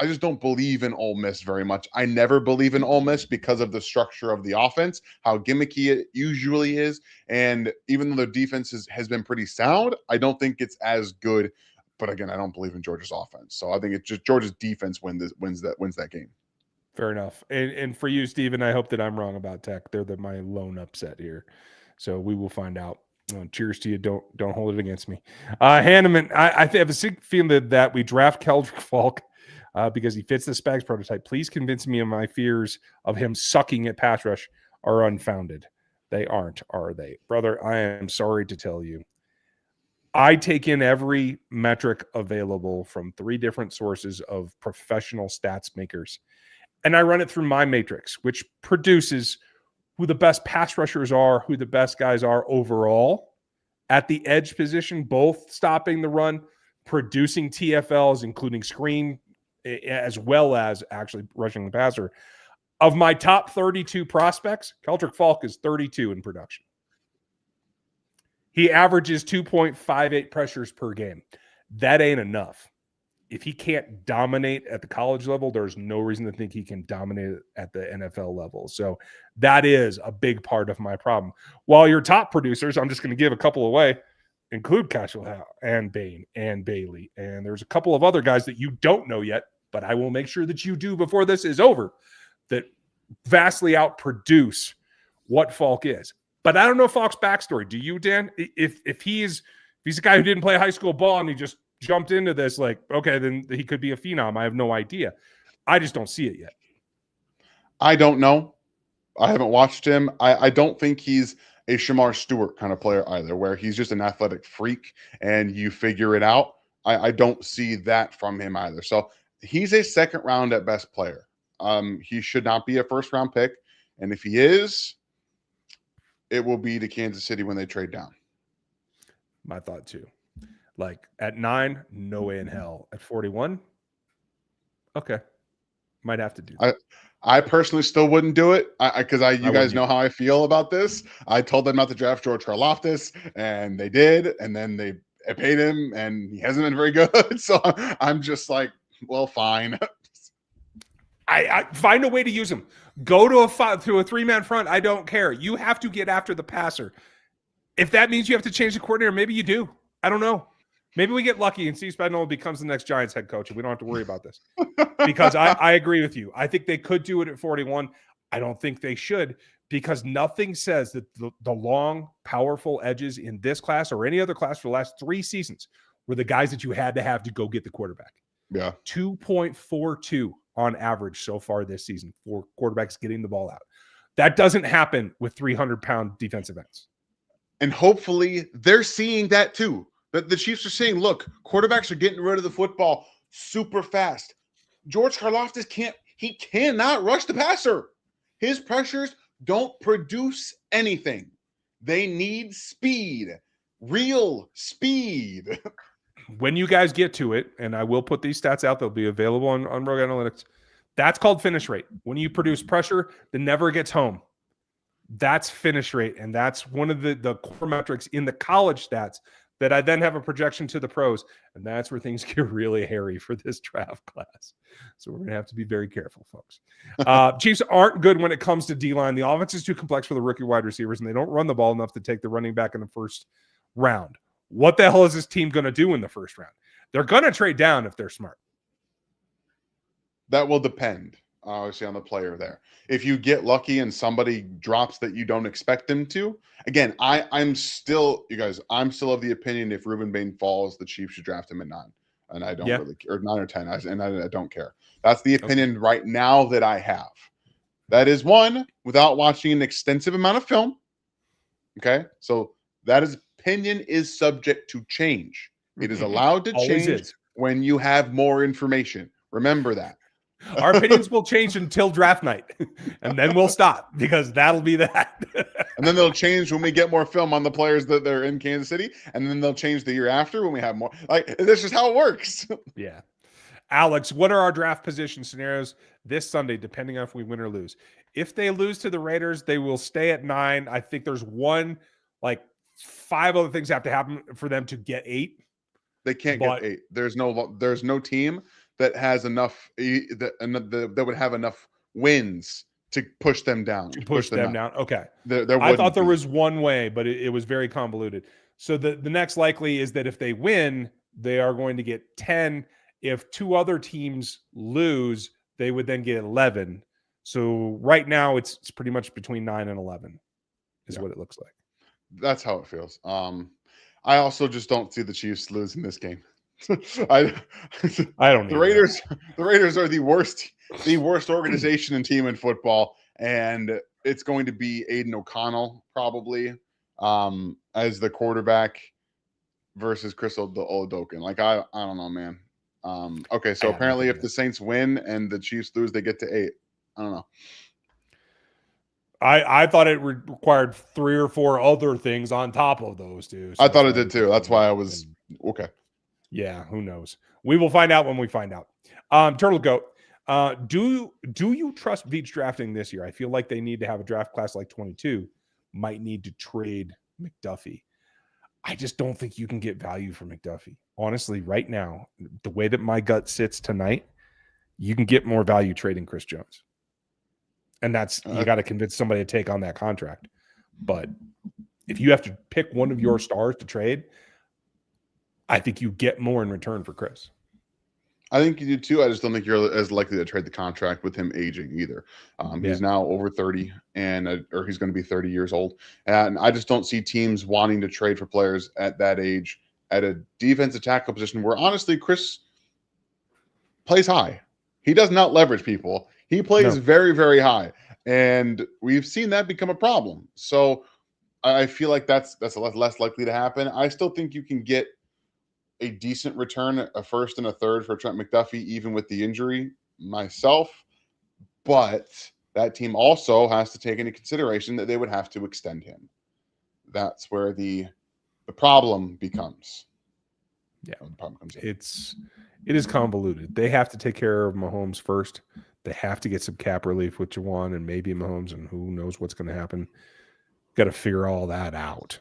S2: just don't believe in Ole Miss very much. I never believe in Ole Miss because of the structure of the offense, how gimmicky it usually is. And even though their defense has been pretty sound, I don't think it's as good. But again, I don't believe in Georgia's offense. So I think it's just Georgia's defense wins that game.
S1: Fair enough. And for you, Steven, I hope that I'm wrong about Tech. They're my lone upset here. So we will find out. Cheers to you. Don't hold it against me. Hanneman, I have a sick feeling that we draft Keldrick Falk because he fits the Spags prototype. Please convince me of my fears of him sucking at pass rush are unfounded. They aren't, are they? Brother, I am sorry to tell you. I take in every metric available from 3 different sources of professional stats makers, and I run it through my matrix, which produces who the best pass rushers are, who the best guys are overall at the edge position, both stopping the run, producing TFLs, including screen, as well as actually rushing the passer. Of my top 32 prospects, Keldrick Falk is 32 in production. He averages 2.58 pressures per game. That ain't enough. If he can't dominate at the college level, there's no reason to think he can dominate at the NFL level. So that is a big part of my problem. While your top producers, I'm just going to give a couple away, include Cashel and Bain and Bailey. And there's a couple of other guys that you don't know yet, but I will make sure that you do before this is over, that vastly outproduce what Falk is. But I don't know Falk's backstory. Do you, Dan? If he's a guy who didn't play high school ball and he just jumped into this, like, okay, then he could be a phenom. I have no idea. I just don't see it yet.
S2: I don't know. I haven't watched him. I don't think he's a Shamar Stewart kind of player either, where he's just an athletic freak and you figure it out. I don't see that from him either. So he's a second round at best player. He should not be a first round pick. And if he is, it will be to Kansas City when they trade down.
S1: My thought too. Like at 9, no way in hell. At 41, okay. Might have to do that.
S2: I personally still wouldn't do it because you guys know how I feel about this. I told them not to draft George Karlaftis, and they did, and then they paid him, and he hasn't been very good. So I'm just like, well, fine.
S1: I find a way to use him. Go to a 3-man front. I don't care. You have to get after the passer. If that means you have to change the coordinator, maybe you do. I don't know. Maybe we get lucky and Steve Spagnuolo becomes the next Giants head coach, and we don't have to worry about this. Because I agree with you. I think they could do it at 41. I don't think they should, because nothing says that the long, powerful edges in this class or any other class for the last 3 seasons were the guys that you had to have to go get the quarterback.
S2: Yeah.
S1: 2.42 on average so far this season for quarterbacks getting the ball out. That doesn't happen with 300-pound defensive ends.
S2: And hopefully they're seeing that too. That the Chiefs are saying, look, quarterbacks are getting rid of the football super fast. George Karlaftis cannot rush the passer. His pressures don't produce anything. They need speed, real speed.
S1: When you guys get to it, and I will put these stats out, they'll be available on Rogue Analytics. That's called finish rate. When you produce pressure that never gets home, that's finish rate. And that's one of the core metrics in the college stats that I then have a projection to the pros. And that's where things get really hairy for this draft class. So we're going to have to be very careful, folks. Chiefs aren't good when it comes to D-line. The offense is too complex for the rookie wide receivers, and they don't run the ball enough to take the running back in the first round. What the hell is this team going to do in the first round? They're going to trade down if they're smart.
S2: That will depend, obviously, on the player there. If you get lucky and somebody drops that you don't expect them to, again, I'm still of the opinion if Ruben Bain falls, the Chiefs should draft him at 9. And I don't really care, or 9 or 10, I don't care. That's the opinion right now that I have. That is one without watching an extensive amount of film. Okay, so that opinion is subject to change. It is allowed to change when you have more information. Remember that.
S1: Our opinions will change until draft night, and then we'll stop because that'll be that.
S2: And then they'll change when we get more film on the players that they're in Kansas City, and then they'll change the year after when we have more. Like, this is how it works.
S1: Yeah. Alex, what are our draft position scenarios this Sunday, depending on if we win or lose? If they lose to the Raiders, they will stay at 9. I think there's 5 other things have to happen for them to get 8.
S2: They can't get 8. There's no team that has enough that would have enough wins to push them down.
S1: To push them down. Okay.
S2: I
S1: thought there was one way, but it was very convoluted. So the next likely is that if they win, they are going to get 10. If 2 other teams lose, they would then get 11. So right now it's pretty much between 9 and 11 is what it looks like.
S2: That's how it feels. I also just don't see the Chiefs losing this game. I don't. The Raiders are the worst organization and team in football, and it's going to be Aiden O'Connell probably as the quarterback versus Chris Odokin. Like I don't know, man. Okay, so
S1: I got
S2: apparently
S1: nothing
S2: if
S1: there.
S2: the Saints win and the Chiefs lose, they get to 8. I don't know.
S1: I thought it required 3 or 4 other things on top of those two. So
S2: I
S1: that's
S2: thought it
S1: why
S2: did too. That's why I was okay.
S1: Yeah, who knows? We will find out when we find out. Turtle Goat, do you trust Veach drafting this year? I feel like they need to have a draft class like 22. Might need to trade McDuffie. I just don't think you can get value for McDuffie. Honestly, right now, the way that my gut sits tonight, you can get more value trading Chris Jones. And that's you got to convince somebody to take on that contract. But if you have to pick one of your stars to trade, I think you get more in return for Chris.
S2: I think you do too. I just don't think you're as likely to trade the contract with him aging either. He's now over 30 or he's going to be 30 years old. And I just don't see teams wanting to trade for players at that age at a defensive tackle position where honestly, Chris plays high. He does not leverage people. He plays very, very high. And we've seen that become a problem. So I feel like that's a lot less likely to happen. I still think you can get a decent return, a first and a third for Trent McDuffie, even with the injury myself. But that team also has to take into consideration that they would have to extend him. That's where the problem becomes.
S1: Yeah,
S2: the problem comes in.
S1: It is convoluted. They have to take care of Mahomes first. They have to get some cap relief with Juwan and maybe Mahomes, and who knows what's going to happen. Got to figure all that out.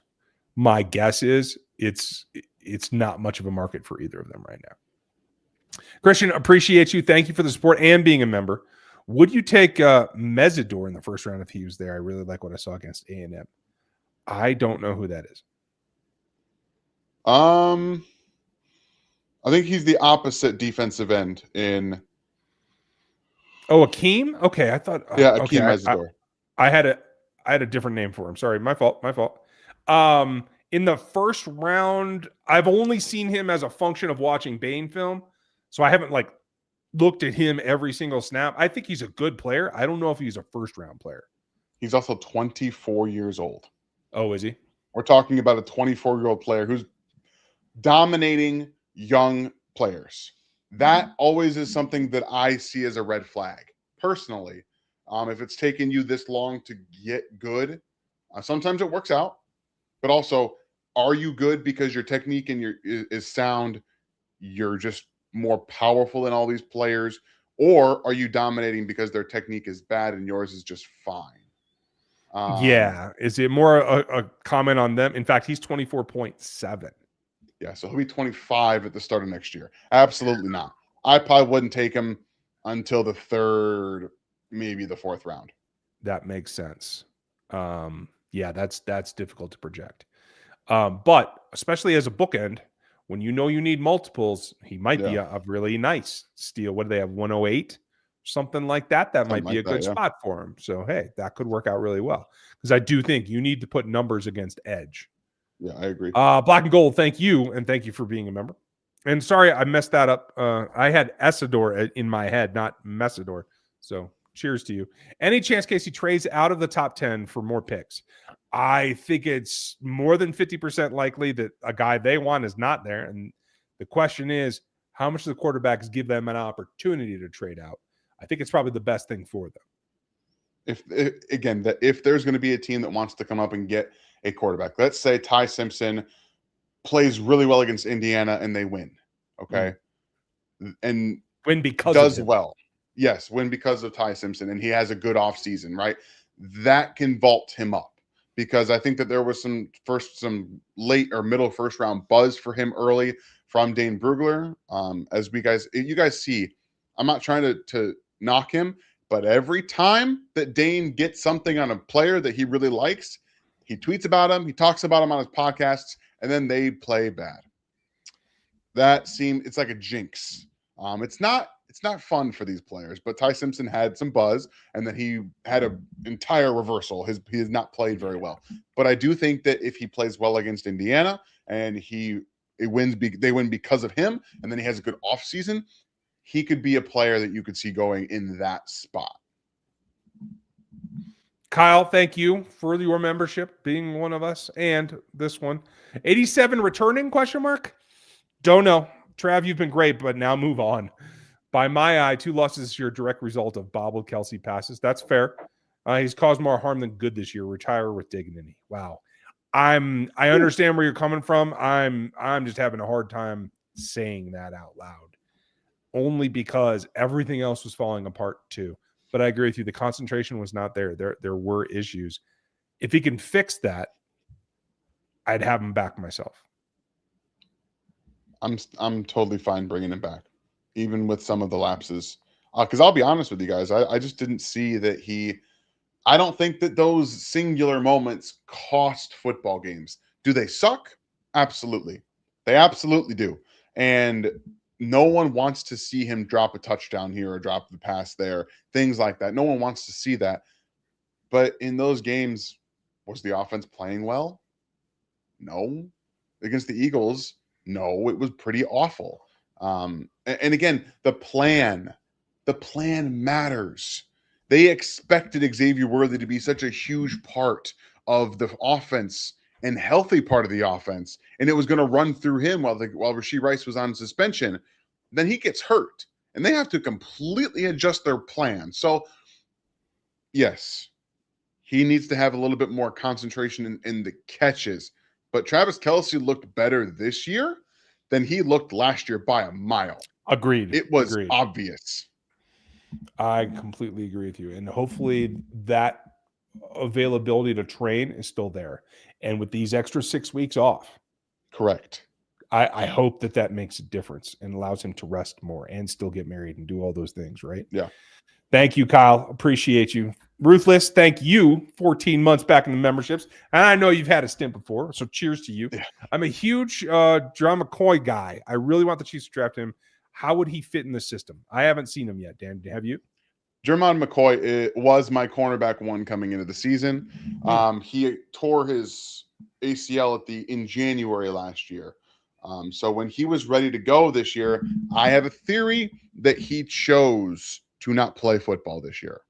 S1: My guess is it's not much of a market for either of them right now. Christian, appreciate you. Thank you for the support and being a member. Would you take Mesidor in the first round if he was there? I really like what I saw against A&M. I don't know who that is.
S2: I think he's the opposite defensive end in.
S1: Oh, Akeem? Okay, I thought.
S2: Yeah, Akeem
S1: okay,
S2: Mesidor.
S1: I had a different name for him. Sorry, my fault. In the first round, I've only seen him as a function of watching Bane film, so I haven't looked at him every single snap. I think he's a good player. I don't know if he's a first round player.
S2: He's also 24 years old.
S1: Oh, is he?
S2: We're talking about a 24-year-old player who's dominating young players. That always is something that I see as a red flag personally. If it's taken you this long to get good, sometimes it works out, but also, are you good because your technique and is sound? You're just more powerful than all these players, or are you dominating because their technique is bad and yours is just fine?
S1: Yeah. Is it more a comment on them? In fact, he's 24.7.
S2: Yeah, so he'll be 25 at the start of next year. Absolutely not. I probably wouldn't take him until the third, maybe the fourth round.
S1: That makes sense. Yeah, that's difficult to project. But especially as a bookend, when you know you need multiples, he might be a really nice steal. What do they have? 108, something like that. That might be a good spot for him. So hey, that could work out really well because I do think you need to put numbers against edge.
S2: Yeah, I agree.
S1: Black and Gold, thank you, and thank you for being a member. And sorry, I messed that up. I had Esador in my head, not Mesidor. So cheers to you. Any chance Casey trades out of the top 10 for more picks? I think it's more than 50% likely that a guy they want is not there. And the question is, how much do the quarterbacks give them an opportunity to trade out? I think it's probably the best thing for them.
S2: If there's going to be a team that wants to come up and get a quarterback, let's say Ty Simpson plays really well against Indiana and they win, okay, and
S1: win because
S2: does well. Yes, win because of Ty Simpson, and he has a good offseason, right? That can vault him up because I think that there was some late or middle first round buzz for him early from Dane Brugler. As you guys see, I'm not trying to knock him, but every time that Dane gets something on a player that he really likes, he tweets about him, he talks about him on his podcasts, and then they play bad. It's like a jinx. It's not fun for these players, but Ty Simpson had some buzz, and then he had an entire reversal. He has not played very well, but I do think that if he plays well against Indiana and they win because of him, and then he has a good offseason, he could be a player that you could see going in that spot.
S1: Kyle, thank you for your membership, being one of us, and this one. 87 returning, question mark? Don't know. Trav, you've been great, but now move on. By my eye, 2 losses is your direct result of bobbled Kelsey passes. That's fair. He's caused more harm than good this year. Retire with dignity. Wow. I understand where you're coming from. I'm just having a hard time saying that out loud. Only because everything else was falling apart too. But I agree with you. The concentration was not there. There were issues. If he can fix that, I'd have him back myself.
S2: I'm totally fine bringing him back, even with some of the lapses. Because I'll be honest with you guys, I just didn't see that he. I don't think that those singular moments cost football games. Do they suck? Absolutely, they absolutely do. And no one wants to see him drop a touchdown here or drop the pass there, things like that. No one wants to see that. But in those games, was the offense playing well? No. Against the Eagles, no, it was pretty awful. And again, the plan matters. They expected Xavier Worthy to be such a huge part of the offense and healthy part of the offense, and it was going to run through him while Rashee Rice was on suspension. Then he gets hurt, and they have to completely adjust their plan. So, yes, he needs to have a little bit more concentration in the catches. But Travis Kelce looked better this year than he looked last year by a mile.
S1: Agreed.
S2: It was obvious.
S1: I completely agree with you. And hopefully that availability to train is still there. And with these extra 6 weeks off,
S2: correct.
S1: I hope that makes a difference and allows him to rest more and still get married and do all those things, right?
S2: Yeah.
S1: Thank you, Kyle. Appreciate you. Ruthless, thank you. 14 months back in the memberships. And I know you've had a stint before, so cheers to you. Yeah. I'm a huge John McCoy guy. I really want the Chiefs to draft him. How would he fit in the system? I haven't seen him yet, Dan. Have you?
S2: Jermon McCoy was my cornerback 1 coming into the season. He tore his ACL in January last year. So when he was ready to go this year, I have a theory that he chose to not play football this year.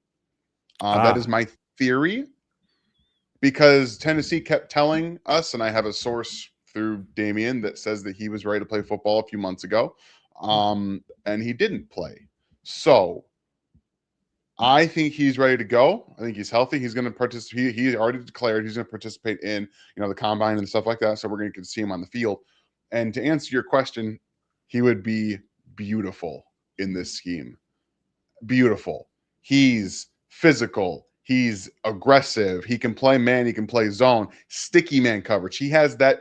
S2: That is my theory, because Tennessee kept telling us, and I have a source through Damien that says that he was ready to play football a few months ago, and he didn't play. So I think he's ready to go. I think he's healthy. He's going to participate. He already declared he's going to participate in the combine and stuff like that. So we're going to see him on the field. And to answer your question, he would be beautiful in this scheme. Beautiful. He's physical. He's aggressive. He can play man. He can play zone. Sticky man coverage. He has that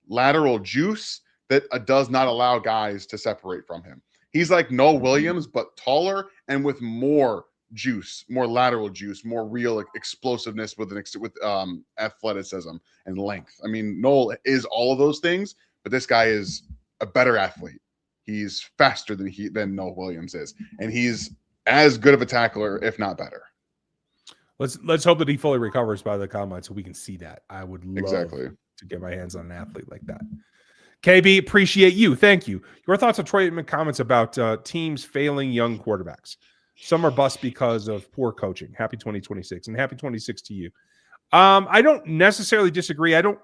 S2: lateral juice that does not allow guys to separate from him. He's like Noah Williams, but taller and with more juice, more lateral juice, more real explosiveness with athleticism and length. I mean, Noel is all of those things, but this guy is a better athlete. He's faster than Noah Williams is, and he's as good of a tackler, if not better.
S1: Let's hope that he fully recovers by the combine so we can see that. I would love
S2: to
S1: get my hands on an athlete like that. KB, appreciate you. Thank you. Your thoughts on Troy Aikman comments about teams failing young quarterbacks. Some are bust because of poor coaching. Happy 2026, and happy 26 to you. I don't necessarily disagree. I don't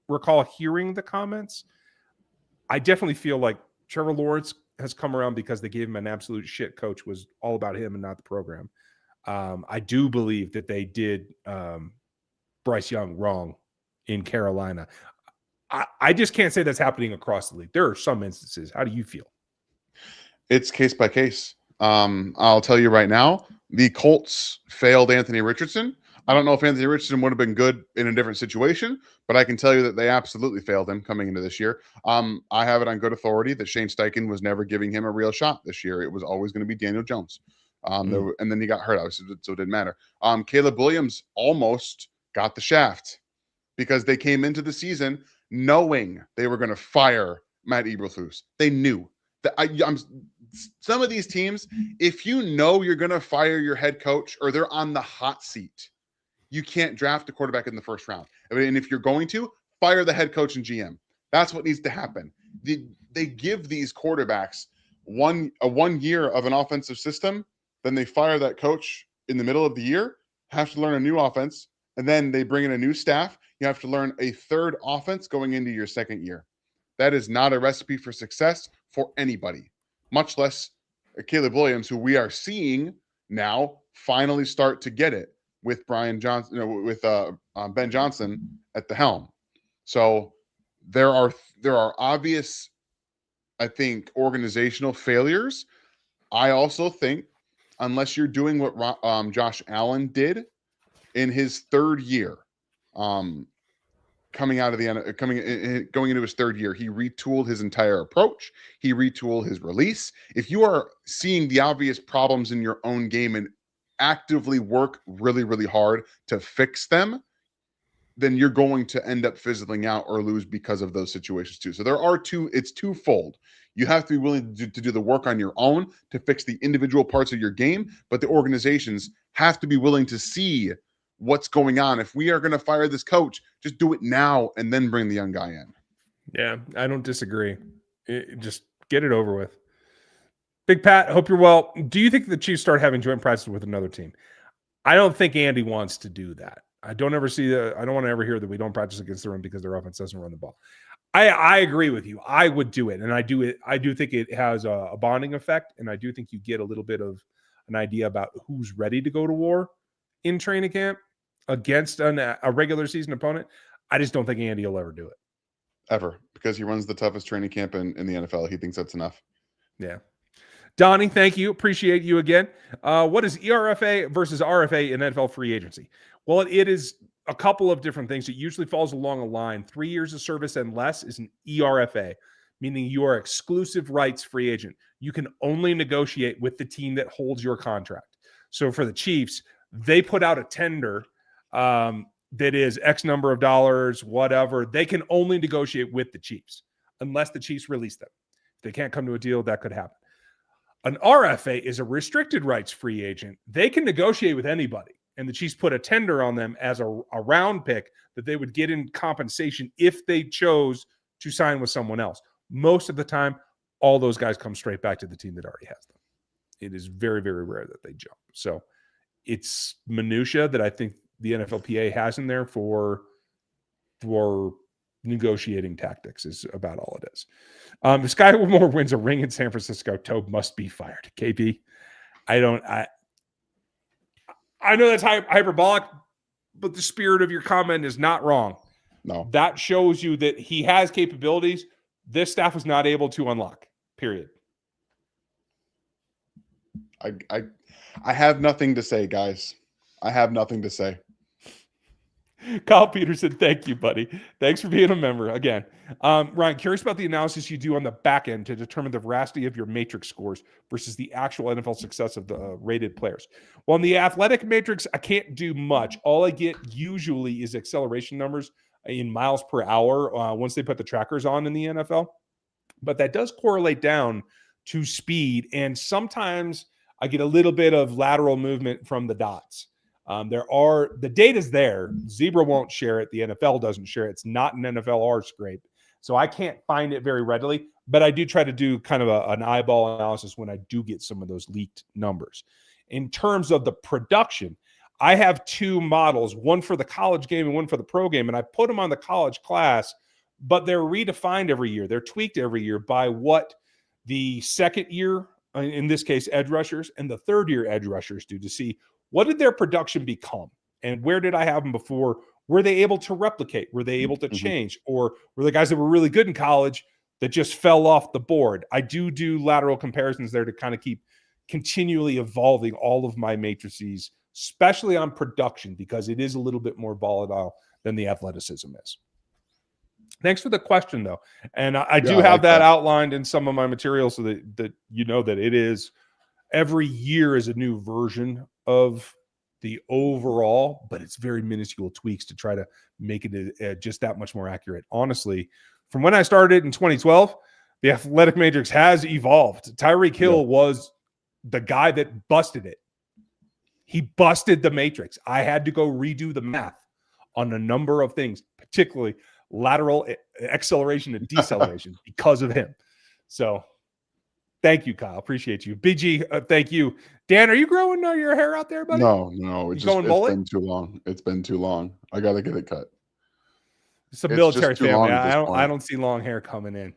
S1: recall hearing the comments. I definitely feel like Trevor Lawrence has come around because they gave him an absolute shit coach, was all about him and not the program. I do believe that they did Bryce Young wrong in Carolina. I just can't say that's happening across the league. There are some instances. How do you feel?
S2: It's case by case. I'll tell you right now, the Colts failed Anthony Richardson. I don't know if Anthony Richardson would have been good in a different situation, but I can tell you that they absolutely failed him coming into this year. I have it on good authority that Shane Steichen was never giving him a real shot this year. It was always going to be Daniel Jones. And then he got hurt, obviously, so it didn't matter. Caleb Williams almost got the shaft because they came into the season knowing they were going to fire Matt Eberflus. They knew that. Some of these teams, if you know you're going to fire your head coach or they're on the hot seat, you can't draft a quarterback in the first round. And if you're going to, fire the head coach and GM. That's what needs to happen. They give these quarterbacks one year of an offensive system, then they fire that coach in the middle of the year. have to learn a new offense, and then they bring in a new staff. You have to learn a third offense going into your second year. That is not a recipe for success for anybody, much less Caleb Williams, who we are seeing now finally start to get it with Brian Johnson, with Ben Johnson at the helm. So there are obvious, I think, organizational failures. I also think, unless you're doing what Josh Allen did in his third year, coming out of going into his third year, he retooled his entire approach. He retooled his release. If you are seeing the obvious problems in your own game and actively work really, really hard to fix them, then you're going to end up fizzling out or lose because of those situations too. So it's twofold. You have to be willing to do the work on your own to fix the individual parts of your game, but the organizations have to be willing to see what's going on. If we are going to fire this coach, just do it now and then bring the young guy in.
S1: Yeah, I don't disagree. Just get it over with. Big Pat, hope you're well. Do you think the Chiefs start having joint practices with another team? I don't think Andy wants to do that. I don't want to ever hear that we don't practice against them because their offense doesn't run the ball. I agree with you. I would do it. And I do think it has a bonding effect. And I do think you get a little bit of an idea about who's ready to go to war in training camp against a regular season opponent. I just don't think Andy will ever do it.
S2: Ever. Because he runs the toughest training camp in the NFL. He thinks that's enough.
S1: Yeah. Donnie, thank you. Appreciate you again. What is ERFA versus RFA in NFL free agency? Well, it is a couple of different things. It usually falls along a line. 3 years of service and less is an ERFA, meaning you are exclusive rights free agent. You can only negotiate with the team that holds your contract. So for the Chiefs, they put out a tender that is X number of dollars, whatever. They can only negotiate with the Chiefs unless the Chiefs release them. If they can't come to a deal, that could happen. An RFA is a restricted rights free agent. They can negotiate with anybody. And the Chiefs put a tender on them as a round pick that they would get in compensation if they chose to sign with someone else. Most of the time, all those guys come straight back to the team that already has them. It is very, very rare that they jump. So it's minutia that I think the NFLPA has in there for negotiating tactics is about all it is. If Skymore wins a ring in San Francisco, Tobe must be fired. KB, I know that's hyperbolic, but the spirit of your comment is not wrong.
S2: No.
S1: That shows you that he has capabilities this staff was not able to unlock, period.
S2: I have nothing to say, guys. I have nothing to say.
S1: Kyle Peterson, thank you, buddy. Thanks for being a member again. Ryan, curious about the analysis you do on the back end to determine the veracity of your matrix scores versus the actual NFL success of the rated players. Well, in the athletic matrix, I can't do much. All I get usually is acceleration numbers in miles per hour once they put the trackers on in the NFL. But that does correlate down to speed. And sometimes I get a little bit of lateral movement from the dots. The data's there. Zebra won't share it. The NFL doesn't share it. It's not an NFL R scrape. So I can't find it very readily, but I do try to do kind of an eyeball analysis when I do get some of those leaked numbers. In terms of the production, I have two models, one for the college game and one for the pro game, and I put them on the college class, but they're redefined every year. They're tweaked every year by what the second year, in this case, edge rushers, and the third year edge rushers do to see what did their production become and where did I have them before? Were they able to replicate? Were they able to change? Or were the guys that were really good in college that just fell off the board? I do lateral comparisons there to kind of keep continually evolving all of my matrices, especially on production, because it is a little bit more volatile than the athleticism is. Thanks for the question, though. And I do have that outlined in some of my materials so that you know that it is every year is a new version of the overall, but it's very minuscule tweaks to try to make it just that much more accurate. Honestly, from when I started in 2012, the athletic matrix has evolved. Tyreek Hill was the guy that busted it. He busted the matrix. I had to go redo the math on a number of things, particularly lateral acceleration and deceleration because of him. So thank you, Kyle. Appreciate you. BG, thank you. Dan, are you growing your hair out there, buddy?
S2: No,
S1: You going
S2: it's
S1: mullet?
S2: been too long. It's been too long. I gotta get it cut.
S1: It's a
S2: It's just
S1: military
S2: too
S1: family.
S2: long at this
S1: I
S2: point.
S1: don't see long hair coming in.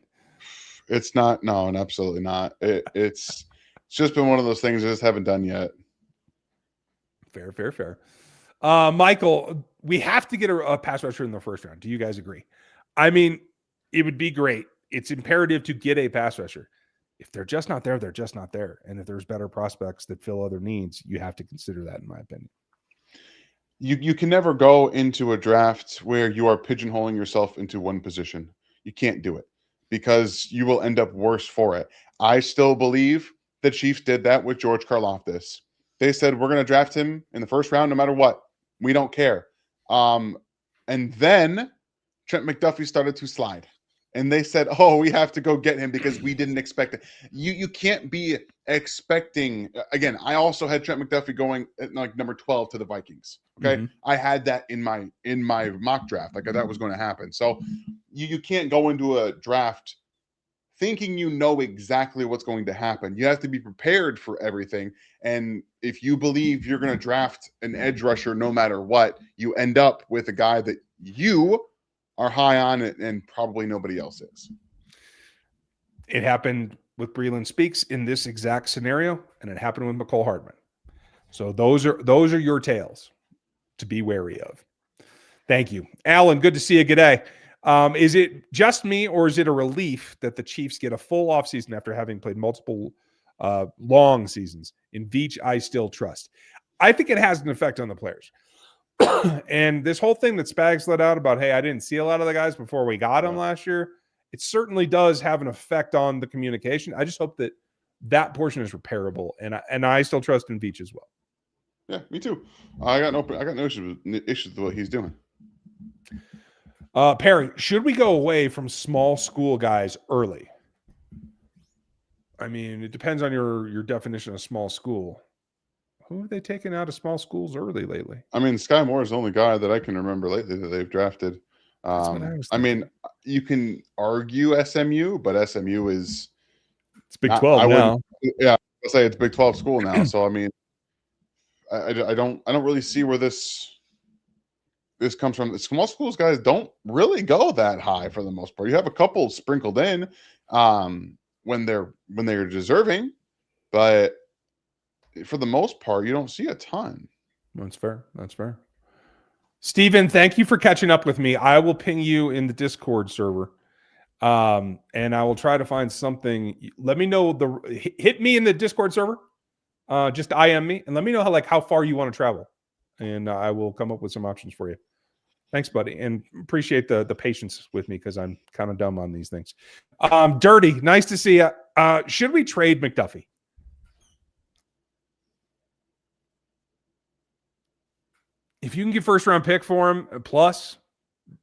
S2: It's not. No, and absolutely not. It's just been one of those things I just haven't done yet.
S1: Fair. Michael, we have to get a pass rusher in the first round. Do you guys agree? I mean, it would be great. It's imperative to get a pass rusher. If they're just not there, they're just not there. And if there's better prospects that fill other needs, you have to consider that, in my opinion.
S2: You can never go into a draft where you are pigeonholing yourself into one position. You can't do it because you will end up worse for it. I still believe the Chiefs did that with George Karlaftis. They said we're going to draft him in the first round no matter what. We don't care. And then Trent McDuffie started to slide. And they said, "Oh, we have to go get him because we didn't expect it." You can't be expecting. Again, I also had Trent McDuffie going at like number 12 to the Vikings. Okay, I had that in my mock draft, like that was going to happen. So you can't go into a draft thinking you know exactly what's going to happen. You have to be prepared for everything. And if you believe you're going to draft an edge rusher no matter what, you end up with a guy that you are high on it and probably nobody else is.
S1: It happened with Breland Speaks in this exact scenario, and it happened with McCole Hardman. So those are your tales to be wary of. Thank you. Alan, good to see you. Good day. Is it just me, or is it a relief that the Chiefs get a full offseason after having played multiple long seasons? In Veach, I still trust. I think it has an effect on the players. And this whole thing that Spags let out about, hey, I didn't see a lot of the guys before we got them last year, it certainly does have an effect on the communication. I just hope that portion is repairable, and I still trust in Veach as well.
S2: Yeah, me too. I got no issues with what he's doing.
S1: Perry, should we go away from small school guys early? I mean, it depends on your definition of small school. Who have they taken out of small schools early lately?
S2: I mean, Sky Moore is the only guy that I can remember lately that they've drafted.
S1: That's what I was
S2: I
S1: thinking.
S2: mean, you can argue SMU, but SMU is
S1: it's Big 12 now.
S2: Yeah, I'll say it's Big 12 school now. So I mean, I don't really see where this comes from. The small schools guys don't really go that high for the most part. You have a couple sprinkled in when they're deserving, but for the most part, you don't see a ton.
S1: That's fair. Steven, thank you for catching up with me. I will ping you in the Discord server. And I will try to find something. Let me know hit me in the Discord server. Just IM me and let me know how far you want to travel. And I will come up with some options for you. Thanks, buddy. And appreciate the patience with me because I'm kind of dumb on these things. Dirty, nice to see you. Should we trade McDuffie? If you can get first round pick for him, plus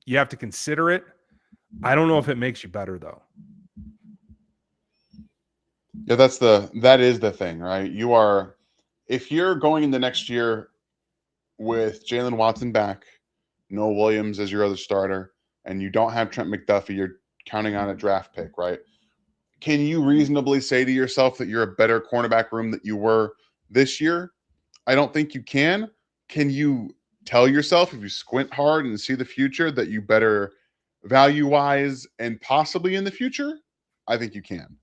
S1: you have to consider it. I don't know if it makes you better though.
S2: Yeah, that is the thing, right? If you're going in the next year with Jalen Watson back, Noah Williams as your other starter, and you don't have Trent McDuffie, you're counting on a draft pick, right? Can you reasonably say to yourself that you're a better cornerback room than you were this year? I don't think you can. Can you tell yourself, if you squint hard and see the future, that you better value-wise and possibly in the future? I think you can.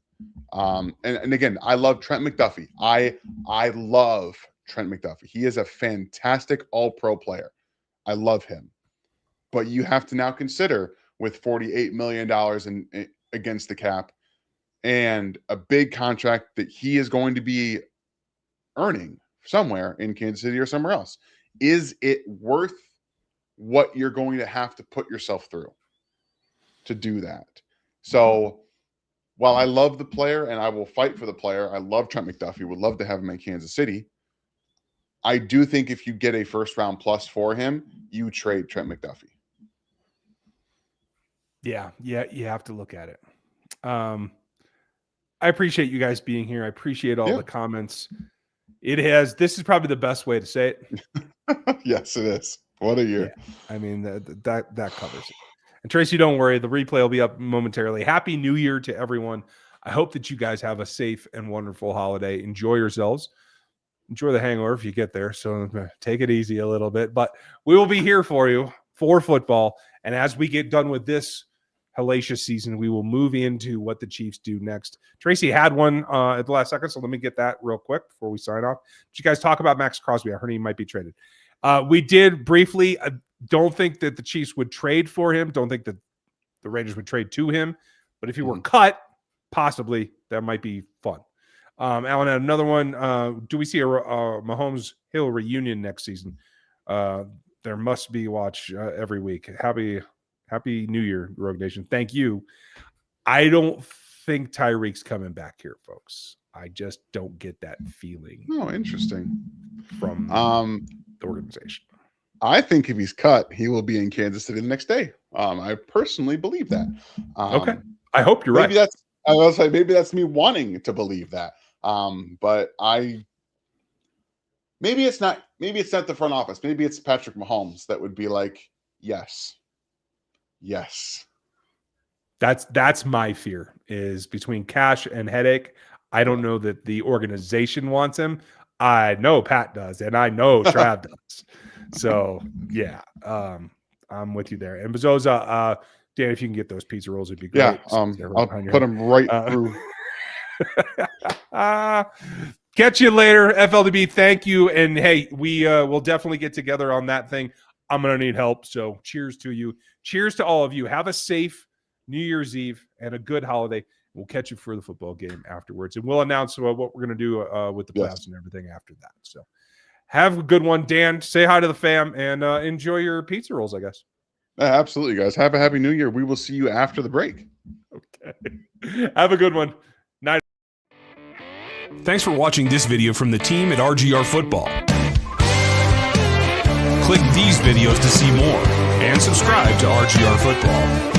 S2: And again, I love Trent McDuffie. I love Trent McDuffie. He is a fantastic all-pro player. I love him. But you have to now consider with $48 million against the cap and a big contract that he is going to be earning somewhere in Kansas City or somewhere else. Is it worth what you're going to have to put yourself through to do that? So while I love the player and I will fight for the player, I love Trent McDuffie, would love to have him in Kansas City. I do think if you get a first round plus for him, you trade Trent McDuffie.
S1: Yeah, you have to look at it. I appreciate you guys being here. I appreciate all the comments. This is probably the best way to say it.
S2: Yes, it is. What a year.
S1: Yeah, I mean, that covers it. And Tracy, don't worry. The replay will be up momentarily. Happy New Year to everyone. I hope that you guys have a safe and wonderful holiday. Enjoy yourselves. enjoy the hangover if you get there. So take it easy a little bit. But we will be here for you for football. And as we get done with this hellacious season, we will move into what the Chiefs do next. Tracy had one at the last second, so let me get that real quick before we sign off. Did you guys talk about Max Crosby? I heard he might be traded. We did briefly. I don't think that the Chiefs would trade for him. Don't think that the Rangers would trade to him. But if he were cut, possibly that might be fun. Alan had another one. Do we see a Mahomes Hill reunion next season? There must be watch every week. Happy New Year, Rogue Nation. Thank you. I don't think Tyreek's coming back here, folks. I just don't get that feeling.
S2: Oh, interesting.
S1: From the organization.
S2: I think if he's cut, he will be in Kansas City the next day. I personally believe that.
S1: Okay. I hope you're right.
S2: I was like, maybe that's me wanting to believe that. But maybe it's not the front office. Maybe it's Patrick Mahomes that would be like, yes.
S1: That's my fear, is between cash and headache. I don't know that the organization wants him. I know Pat does, and I know Trav does. So yeah, I'm with you there. And Bezzoza, Dan, if you can get those pizza rolls, it'd be great.
S2: Yeah, I'll put them right through.
S1: Catch you later, FLDB. Thank you, and hey, we will definitely get together on that thing. I'm gonna need help, so cheers to you. Cheers to all of you. Have a safe New Year's Eve and a good holiday. We'll catch you for the football game afterwards, and we'll announce what we're gonna do with the playoffs and everything after that. So, have a good one, Dan. Say hi to the fam and enjoy your pizza rolls, I guess.
S2: Absolutely, guys. Have a happy New Year. We will see you after the break.
S1: Okay. Have a good one. Night.
S3: Thanks for watching this video from the team at RGR Football. Click these videos to see more and subscribe to RGR Football.